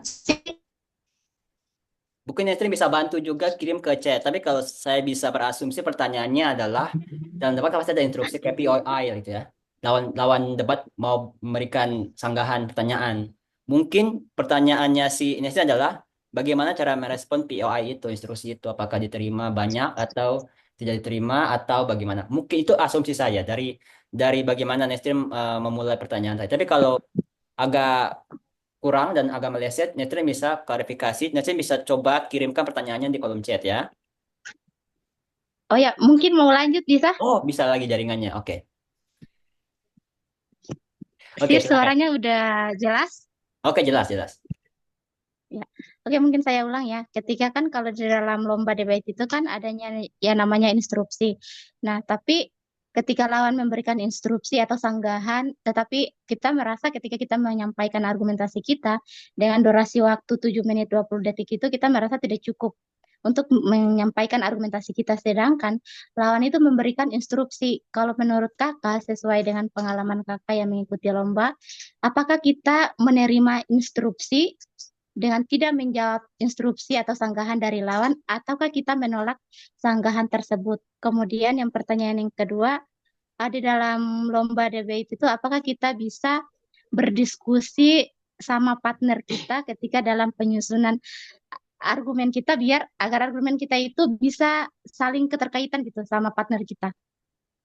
Mungkin Nesrin bisa bantu juga kirim ke chat. Tapi kalau saya bisa berasumsi pertanyaannya adalah dalam debat pasti ada instruksi kayak POI gitu ya. Lawan debat mau memberikan sanggahan pertanyaan. Mungkin pertanyaannya si Nesrin adalah bagaimana cara merespon POI itu, instruksi itu, apakah diterima banyak atau tidak diterima atau bagaimana. Mungkin itu asumsi saya dari bagaimana Nesrin memulai pertanyaan saya. Tapi kalau agak kurang dan agak meleset, Netrin bisa klarifikasi. Netrin bisa coba kirimkan pertanyaannya di kolom chat ya. Oh ya, mungkin mau lanjut bisa? Oh, bisa lagi jaringannya. Oke. Oke, Sip, silakan. suaranya udah jelas? Oke, jelas, jelas. Ya. Oke, mungkin saya ulang ya. Ketika kan kalau di dalam lomba debate itu kan adanya ya namanya instruksi. Nah, tapi ketika lawan memberikan instruksi atau sanggahan, tetapi kita merasa ketika kita menyampaikan argumentasi kita dengan durasi waktu 7 menit 20 detik itu kita merasa tidak cukup untuk menyampaikan argumentasi kita. Sedangkan lawan itu memberikan instruksi. Kalau menurut kakak, sesuai dengan pengalaman kakak yang mengikuti lomba, apakah kita menerima instruksi dengan tidak menjawab instruksi atau sanggahan dari lawan, ataukah kita menolak sanggahan tersebut? Kemudian yang pertanyaan yang kedua, di dalam lomba debate itu apakah kita bisa berdiskusi sama partner kita ketika dalam penyusunan argumen kita biar agar argumen kita itu bisa saling keterkaitan gitu sama partner kita.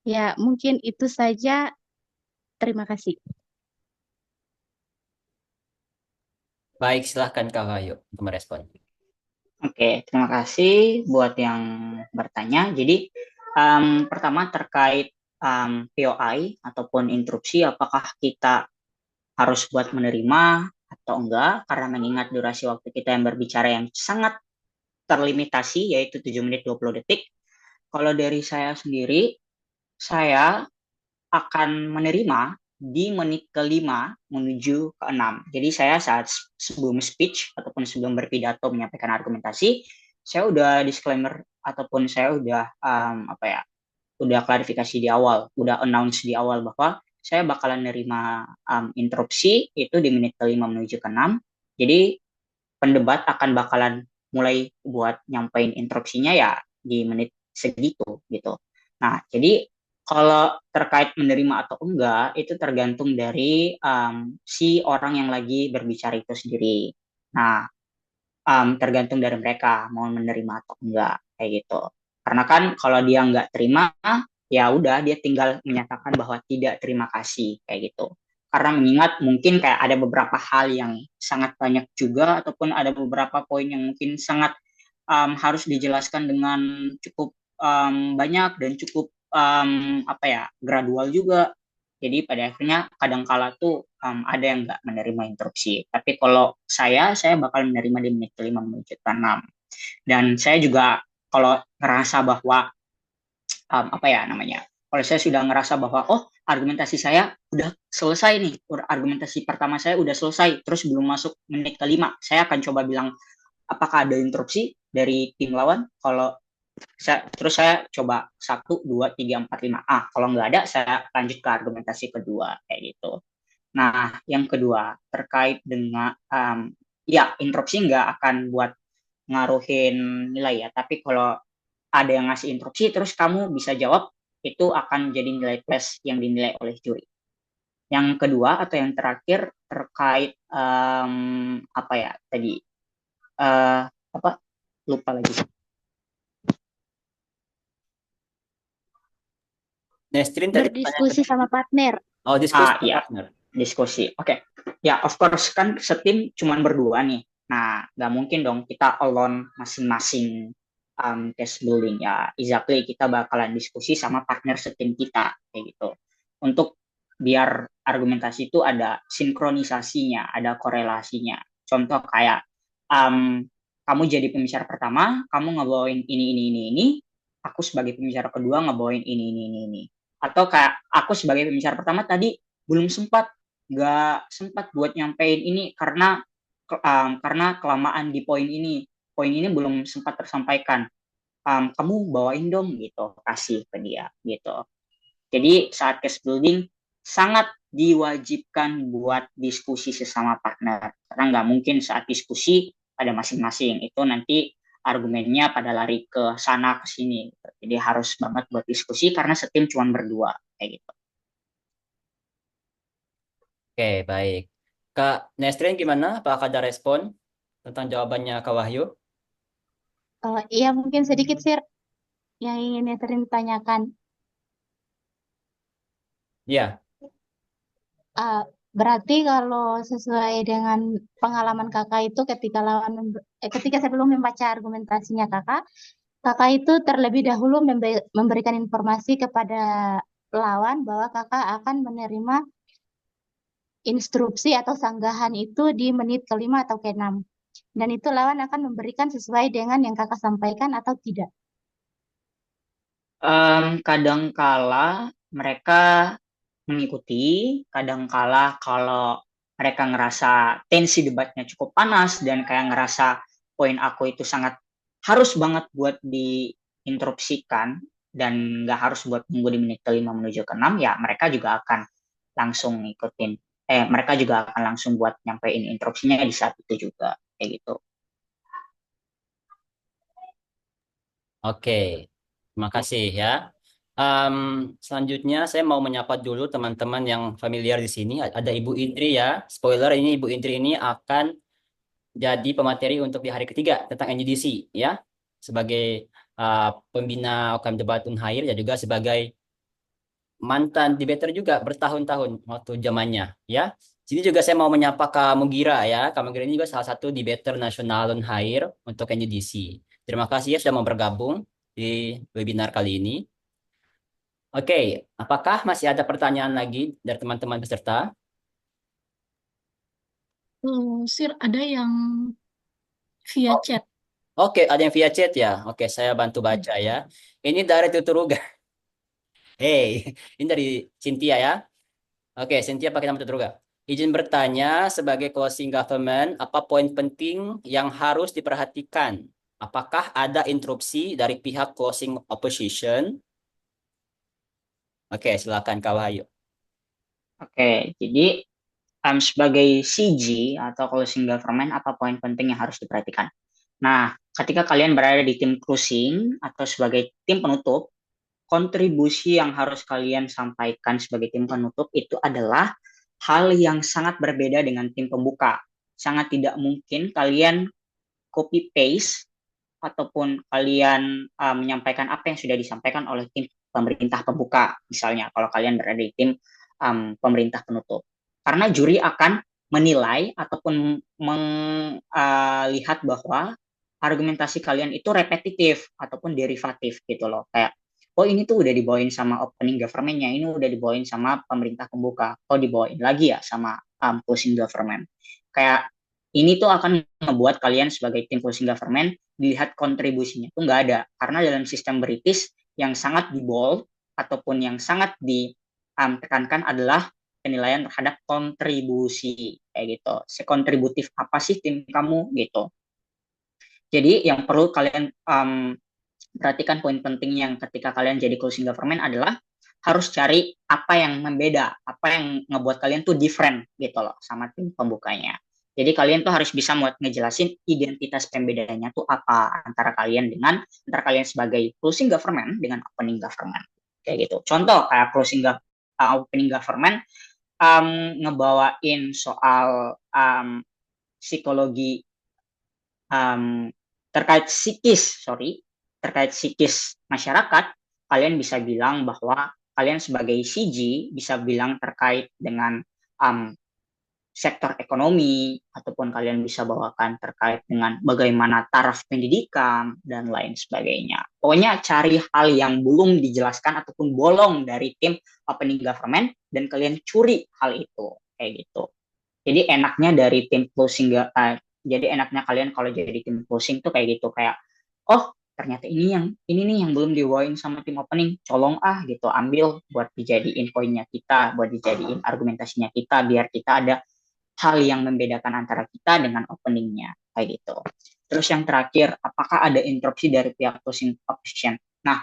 Ya, mungkin itu saja. Terima kasih. Baik, silahkan Kak Wahyu untuk merespon. Oke, terima kasih buat yang bertanya. Jadi, pertama terkait POI ataupun interupsi, apakah kita harus buat menerima atau enggak, karena mengingat durasi waktu kita yang berbicara yang sangat terlimitasi, yaitu 7 menit 20 detik. Kalau dari saya sendiri, saya akan menerima di menit ke-5 menuju ke-6. Jadi saya saat sebelum speech ataupun sebelum berpidato menyampaikan argumentasi, saya udah disclaimer ataupun saya udah udah klarifikasi di awal, udah announce di awal bahwa saya bakalan nerima interupsi itu di menit ke-5 menuju ke-6. Jadi pendebat akan bakalan mulai buat nyampein interupsinya ya di menit segitu gitu. Nah, jadi kalau terkait menerima atau enggak itu tergantung dari si orang yang lagi berbicara itu sendiri. Nah, tergantung dari mereka mau menerima atau enggak kayak gitu. Karena kan kalau dia enggak terima, ya udah dia tinggal menyatakan bahwa tidak terima kasih kayak gitu. Karena mengingat mungkin kayak ada beberapa hal yang sangat banyak juga ataupun ada beberapa poin yang mungkin sangat harus dijelaskan dengan cukup banyak dan cukup gradual juga. Jadi pada akhirnya kadangkala tuh ada yang nggak menerima interupsi. Tapi kalau saya bakal menerima di menit ke-5 menuju ke-6. Dan saya juga kalau ngerasa bahwa kalau saya sudah ngerasa bahwa argumentasi saya udah selesai nih, argumentasi pertama saya udah selesai, terus belum masuk menit ke-5, saya akan coba bilang apakah ada interupsi dari tim lawan. Kalau terus saya coba 1, 2, 3, 4, 5. Kalau nggak ada, saya lanjut ke argumentasi kedua kayak gitu. Nah, yang kedua terkait dengan interupsi nggak akan buat ngaruhin nilai ya. Tapi kalau ada yang ngasih interupsi, terus kamu bisa jawab, itu akan jadi nilai plus yang dinilai oleh juri. Yang kedua atau yang terakhir terkait lupa lagi. Nestrin tadi Berdiskusi sama partner. Oh, diskusi sama iya. partner. Diskusi. Oke. Ya, of course kan setim cuma berdua nih. Nah, nggak mungkin dong kita alone masing-masing case building ya. Exactly, kita bakalan diskusi sama partner setim kita kayak gitu. Untuk biar argumentasi itu ada sinkronisasinya, ada korelasinya. Contoh kayak kamu jadi pembicara pertama, kamu ngebawain ini. Aku sebagai pembicara kedua ngebawain ini. Atau kayak aku sebagai pembicara pertama tadi nggak sempat buat nyampein ini karena kelamaan di poin ini belum sempat tersampaikan. Kamu bawain dong gitu, kasih ke dia gitu. Jadi saat case building sangat diwajibkan buat diskusi sesama partner, karena nggak mungkin saat diskusi ada masing-masing, itu nanti argumennya pada lari ke sana ke sini gitu. Jadi harus banget buat diskusi karena setim cuma berdua kayak gitu. Oke, baik. Kak Nestrin gimana? Apakah ada respon tentang jawabannya Kak Wahyu? Iya, mungkin sedikit sih yang ingin Netrin tanyakan. Iya. Berarti kalau sesuai dengan pengalaman kakak itu ketika sebelum membaca argumentasinya kakak itu terlebih dahulu memberikan informasi kepada lawan bahwa kakak akan menerima instruksi atau sanggahan itu di menit ke-5 atau ke-6. Dan itu lawan akan memberikan sesuai dengan yang kakak sampaikan atau tidak? Kadangkala mereka mengikuti, kadangkala kalau mereka ngerasa tensi debatnya cukup panas dan kayak ngerasa poin aku itu sangat harus banget buat diinterupsikan dan nggak harus buat tunggu di menit ke-5 menuju ke-6, ya mereka juga akan langsung ngikutin. Mereka juga akan langsung buat nyampein interupsinya di saat itu juga. kayak gitu. Oke, terima kasih ya. Em, Selanjutnya saya mau menyapa dulu teman-teman yang familiar di sini. Ada Ibu Indri ya. Spoiler, ini Ibu Indri ini akan jadi pemateri untuk di hari ketiga tentang NUDC ya. Sebagai uh, pembina UKM Debat Unhair dan juga sebagai mantan debater juga bertahun-tahun waktu zamannya ya. Sini juga saya mau menyapa Kak Mugira ya. Kak Mugira ini juga salah satu debater nasional Unhair untuk NUDC. Terima kasih ya sudah mau bergabung di webinar kali ini. Oke, apakah masih ada pertanyaan lagi dari teman-teman peserta? Sir, ada yang via chat. Oke, ada yang via chat ya. Oke, saya bantu baca ya. Ini dari Tuturuga. Hey, ini dari Cynthia ya. Oke, Cynthia pakai nama Tuturuga. Izin bertanya, sebagai closing government, apa poin penting yang harus diperhatikan? Apakah ada interupsi dari pihak closing opposition? Oke, silakan Kak Wahyu. Oke, jadi sebagai CG atau closing government, apa poin penting yang harus diperhatikan? Nah, ketika kalian berada di tim closing atau sebagai tim penutup, kontribusi yang harus kalian sampaikan sebagai tim penutup itu adalah hal yang sangat berbeda dengan tim pembuka. Sangat tidak mungkin kalian copy paste ataupun kalian menyampaikan apa yang sudah disampaikan oleh tim pemerintah pembuka, misalnya kalau kalian berada di tim pemerintah penutup. Karena juri akan menilai ataupun melihat bahwa argumentasi kalian itu repetitif ataupun derivatif gitu loh. Kayak, oh ini tuh udah dibawain sama opening government-nya, ini udah dibawain sama pemerintah pembuka, oh dibawain lagi ya sama closing government. Kayak ini tuh akan membuat kalian sebagai tim closing government dilihat kontribusinya itu nggak ada. Karena dalam sistem British yang sangat di bold ataupun yang sangat ditekankan adalah penilaian terhadap kontribusi kayak gitu. Sekontributif apa sih tim kamu gitu. Jadi yang perlu kalian perhatikan poin penting yang ketika kalian jadi closing government adalah harus cari apa yang membeda, apa yang ngebuat kalian tuh different gitu loh sama tim pembukanya. Jadi kalian tuh harus bisa buat ngejelasin identitas pembedanya tuh apa antara kalian sebagai closing government dengan opening government kayak gitu. Contoh kayak opening government ngebawain soal psikologi um, terkait psikis masyarakat, kalian bisa bilang bahwa kalian sebagai CG bisa bilang terkait dengan sektor ekonomi, ataupun kalian bisa bawakan terkait dengan bagaimana taraf pendidikan, dan lain sebagainya. Pokoknya cari hal yang belum dijelaskan ataupun bolong dari tim opening government, dan kalian curi hal itu, kayak gitu. Jadi enaknya dari tim closing, jadi enaknya kalian kalau jadi tim closing tuh kayak gitu, kayak, oh ternyata ini nih yang belum dibawain sama tim opening, colong gitu, ambil buat dijadiin poinnya kita, buat dijadiin argumentasinya kita, biar kita ada hal yang membedakan antara kita dengan openingnya kayak gitu. Terus yang terakhir, apakah ada interupsi dari pihak closing opposition? Nah,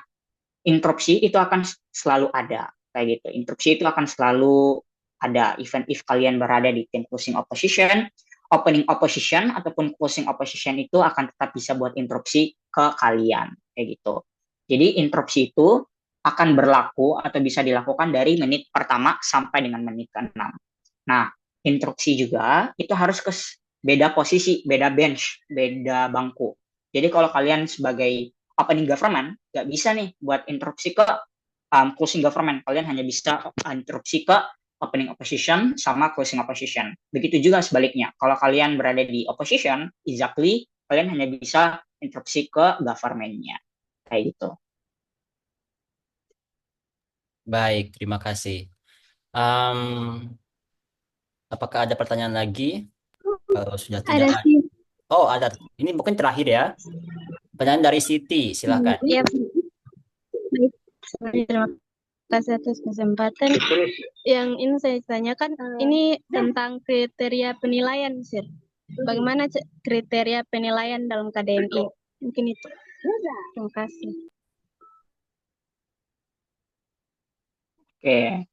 interupsi itu akan selalu ada kayak gitu. Interupsi itu akan selalu ada even if kalian berada di tim closing opposition, opening opposition ataupun closing opposition itu akan tetap bisa buat interupsi ke kalian kayak gitu. Jadi interupsi itu akan berlaku atau bisa dilakukan dari menit pertama sampai dengan menit ke-6. Nah, instruksi juga itu harus ke beda posisi, beda bench, beda bangku. Jadi kalau kalian sebagai opening government nggak bisa nih buat interupsi ke closing government, kalian hanya bisa interupsi ke opening opposition sama closing opposition. Begitu juga sebaliknya, kalau kalian berada di opposition, exactly kalian hanya bisa interupsi ke government-nya, kayak gitu. Baik, terima kasih. Apakah ada pertanyaan lagi? Kalau sudah tidak Ada ada. sih. Oh, ada. Ini mungkin terakhir ya. Pertanyaan dari Siti, silakan. Iya, baik. Terima kasih atas kesempatan. Yang ini saya tanyakan, ini tentang kriteria penilaian, Sir. Bagaimana kriteria penilaian dalam KDMI? Mungkin itu. Terima kasih. Oke.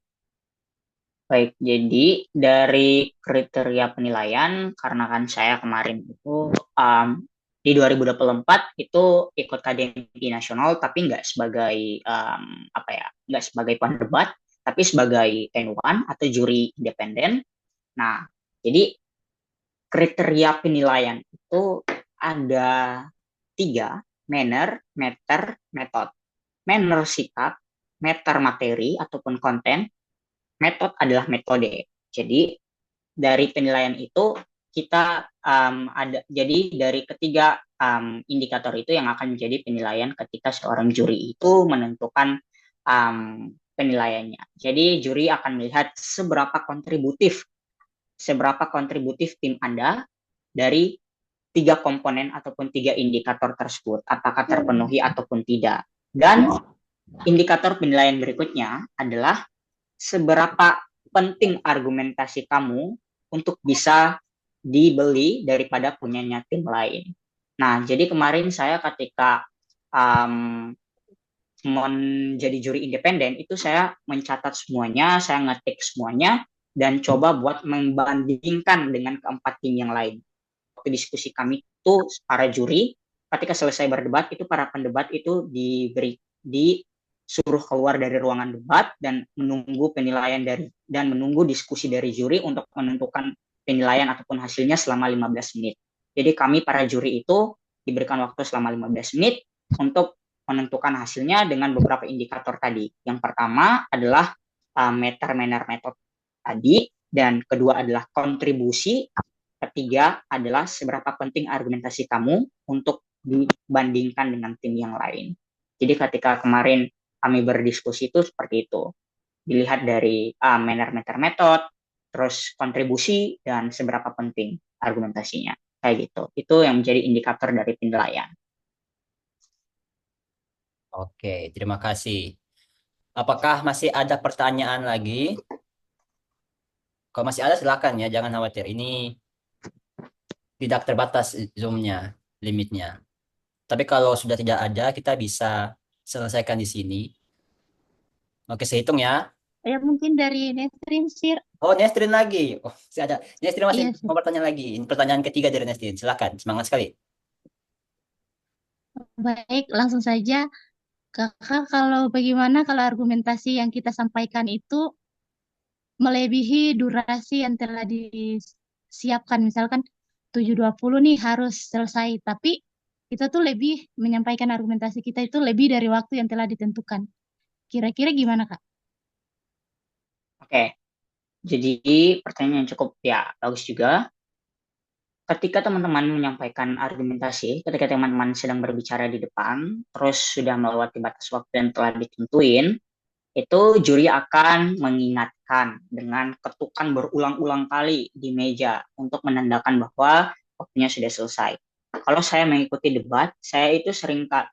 Baik, jadi dari kriteria penilaian, karena kan saya kemarin itu di 2024 itu ikut KDMI nasional, tapi nggak sebagai apa ya, nggak sebagai pendebat, tapi sebagai tenuan atau juri independen. Nah, jadi kriteria penilaian itu ada tiga: manner, meter, method. Manner sikap, meter materi ataupun konten, method adalah metode. Jadi dari penilaian itu kita ada, jadi dari ketiga indikator itu yang akan menjadi penilaian ketika seorang juri itu menentukan penilaiannya. Jadi juri akan melihat seberapa kontributif tim Anda dari tiga komponen ataupun tiga indikator tersebut, apakah terpenuhi ataupun tidak. Dan indikator penilaian berikutnya adalah seberapa penting argumentasi kamu untuk bisa dibeli daripada punyanya tim lain. Nah, jadi kemarin saya ketika menjadi juri independen itu saya mencatat semuanya, saya ngetik semuanya, dan coba buat membandingkan dengan keempat tim yang lain. Waktu diskusi kami itu para juri, ketika selesai berdebat itu para pendebat itu disuruh keluar dari ruangan debat dan menunggu penilaian dan menunggu diskusi dari juri untuk menentukan penilaian ataupun hasilnya selama 15 menit. Jadi kami para juri itu diberikan waktu selama 15 menit untuk menentukan hasilnya dengan beberapa indikator tadi. Yang pertama adalah meter, manner, method tadi, dan kedua adalah kontribusi, ketiga adalah seberapa penting argumentasi kamu untuk dibandingkan dengan tim yang lain. Jadi ketika kemarin kami berdiskusi itu seperti itu. Dilihat dari manner, meter, method, terus kontribusi, dan seberapa penting argumentasinya. Kayak gitu. Itu yang menjadi indikator dari penilaian. Oke, terima kasih. Apakah masih ada pertanyaan lagi? Kalau masih ada silakan ya, jangan khawatir. Ini tidak terbatas Zoom-nya, limitnya. Tapi kalau sudah tidak ada, kita bisa selesaikan di sini. Oke, saya hitung ya. Ya mungkin dari Nesrin sih. Oh, Nestrin lagi. Oh, masih ada. Nestrin masih Iya, mau bertanya lagi. Ini pertanyaan ketiga dari Nestrin. Silakan, semangat sekali. baik, langsung saja. Kakak, kalau bagaimana kalau argumentasi yang kita sampaikan itu melebihi durasi yang telah disiapkan? Misalkan 7.20 nih harus selesai, tapi kita tuh lebih menyampaikan argumentasi kita itu lebih dari waktu yang telah ditentukan. Kira-kira gimana, Kak? Oke, jadi pertanyaan yang cukup ya bagus juga. Ketika teman-teman menyampaikan argumentasi, ketika teman-teman sedang berbicara di depan, terus sudah melewati batas waktu yang telah ditentuin, itu juri akan mengingatkan dengan ketukan berulang-ulang kali di meja untuk menandakan bahwa waktunya sudah selesai. Kalau saya mengikuti debat,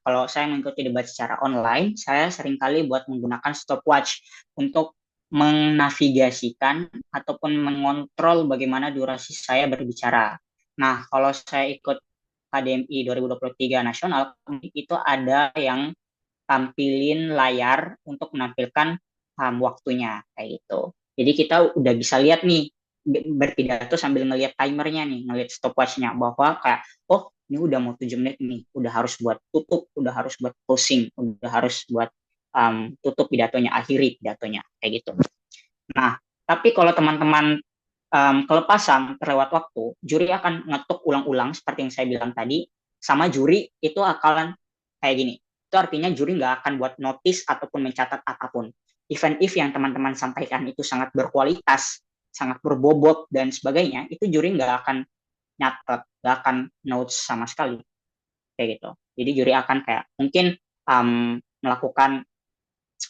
kalau saya mengikuti debat secara online, saya seringkali buat menggunakan stopwatch untuk menavigasikan ataupun mengontrol bagaimana durasi saya berbicara. Nah, kalau saya ikut KDMI 2023 nasional, itu ada yang tampilin layar untuk menampilkan waktunya kayak gitu. Jadi kita udah bisa lihat nih berpidato sambil ngelihat timernya nih, ngelihat stopwatchnya bahwa kayak oh ini udah mau 7 menit nih, udah harus buat tutup, udah harus buat closing, udah harus buat tutup pidatonya, akhiri pidatonya kayak gitu. Nah, tapi kalau teman-teman kelepasan terlewat waktu, juri akan ngetuk ulang-ulang seperti yang saya bilang tadi, sama juri itu akan kayak gini. Itu artinya juri nggak akan buat notice ataupun mencatat apapun. Even if yang teman-teman sampaikan itu sangat berkualitas, sangat berbobot, dan sebagainya, itu juri nggak akan nyatet, nggak akan notes sama sekali. Kayak gitu. Jadi juri akan kayak mungkin melakukan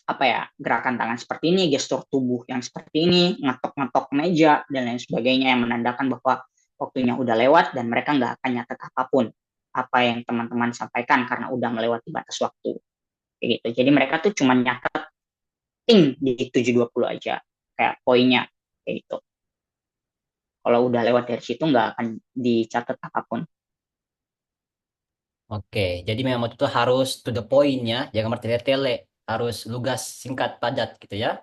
apa ya, gerakan tangan seperti ini, gestur tubuh yang seperti ini, ngetok-ngetok meja dan lain sebagainya yang menandakan bahwa waktunya udah lewat dan mereka nggak akan nyatet apapun apa yang teman-teman sampaikan karena udah melewati batas waktu kayak gitu. Jadi mereka tuh cuma nyatet ting di 7.20 aja kayak poinnya kayak gitu. Kalau udah lewat dari situ nggak akan dicatat apapun. Oke, jadi memang itu harus to the point ya, jangan bertele-tele, harus lugas, singkat, padat gitu ya.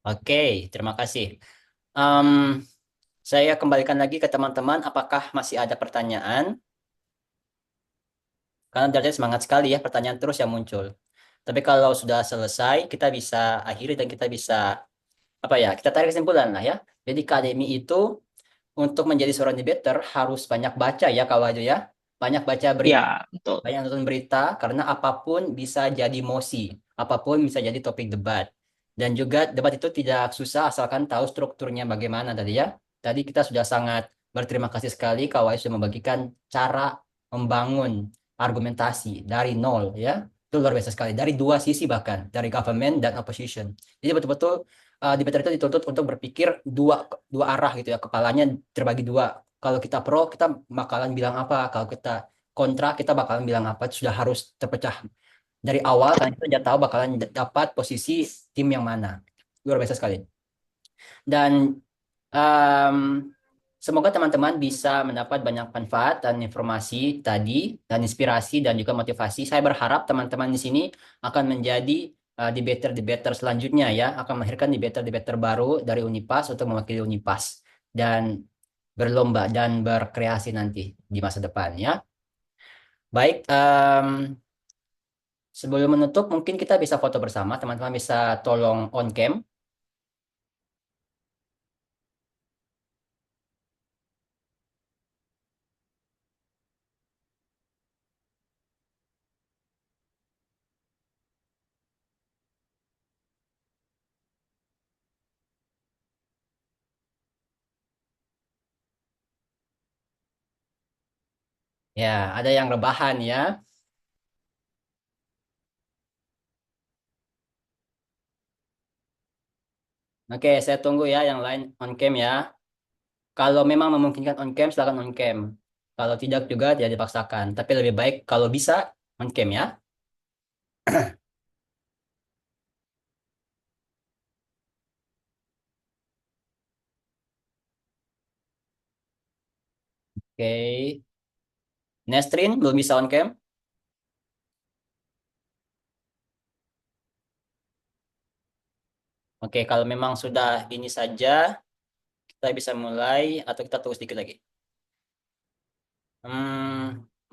Oke, terima kasih. Em, saya kembalikan lagi ke teman-teman, apakah masih ada pertanyaan? Karena dari tadi semangat sekali ya, pertanyaan terus yang muncul. Tapi kalau sudah selesai, kita bisa akhiri dan kita bisa, apa ya, kita tarik kesimpulan lah ya. Jadi KDMI itu untuk menjadi seorang debater harus banyak baca ya kalau aja ya. Banyak baca berita, Ya, betul. banyak nonton berita, karena apapun bisa jadi mosi, apapun bisa jadi topik debat. Dan juga debat itu tidak susah asalkan tahu strukturnya bagaimana tadi ya. Tadi kita sudah sangat berterima kasih sekali Kawai sudah membagikan cara membangun argumentasi dari nol ya. Itu luar biasa sekali. Dari dua sisi bahkan, dari government dan opposition. Jadi betul-betul debater itu dituntut untuk berpikir dua dua arah gitu ya. Kepalanya terbagi dua. Kalau kita pro, kita bakalan bilang apa. Kalau kita kontra, kita bakalan bilang apa. Itu sudah harus terpecah dari awal karena kita sudah tahu bakalan dapat posisi tim yang mana. Luar biasa sekali. Dan em, semoga teman-teman bisa mendapat banyak manfaat dan informasi tadi dan inspirasi dan juga motivasi. Saya berharap teman-teman di sini akan menjadi debater-debater selanjutnya ya, akan melahirkan debater-debater baru dari Unipas untuk mewakili Unipas dan berlomba dan berkreasi nanti di masa depan ya. Baik, sebelum menutup mungkin kita bisa foto bersama. Teman-teman bisa tolong on cam. Ya, ada yang rebahan ya. Oke, saya tunggu ya yang lain on cam ya. Kalau memang memungkinkan on cam, silakan on cam. Kalau tidak juga tidak dipaksakan. Tapi lebih baik kalau bisa on cam ya. Oke. Nestrin belum bisa on cam. Oke, kalau memang sudah ini saja, kita bisa mulai atau kita tunggu sedikit lagi.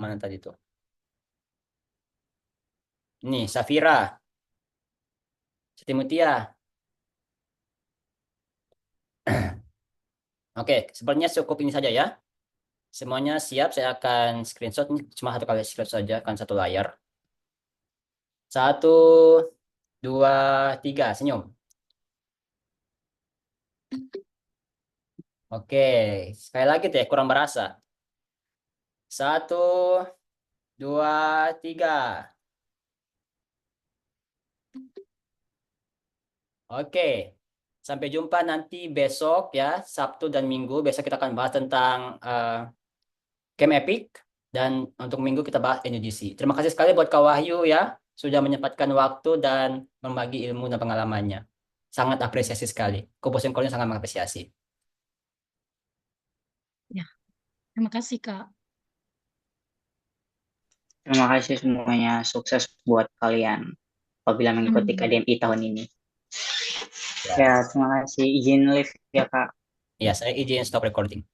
Mana tadi tuh? Ini Safira, Siti Mutia. Oke, sepertinya cukup ini saja ya. Semuanya siap, saya akan screenshot. Ini cuma satu kali screenshot saja, kan satu layar. Satu, dua, tiga, senyum. Oke, sekali lagi deh, kurang berasa. Satu, dua, tiga. Oke, sampai jumpa nanti besok ya, Sabtu dan Minggu. Besok kita akan bahas tentang Camp Epic. Dan untuk Minggu kita bahas NUGC. Terima kasih sekali buat Kak Wahyu ya, sudah menyempatkan waktu dan membagi ilmu dan pengalamannya. Sangat apresiasi sekali. Komposen Kolnya sangat mengapresiasi. Ya, terima kasih, Kak. Terima kasih semuanya. Sukses buat kalian apabila mengikuti Amin. KDMI tahun ini. Ya, Ya, terima kasih. Izin live ya, Kak. ya saya izin stop recording.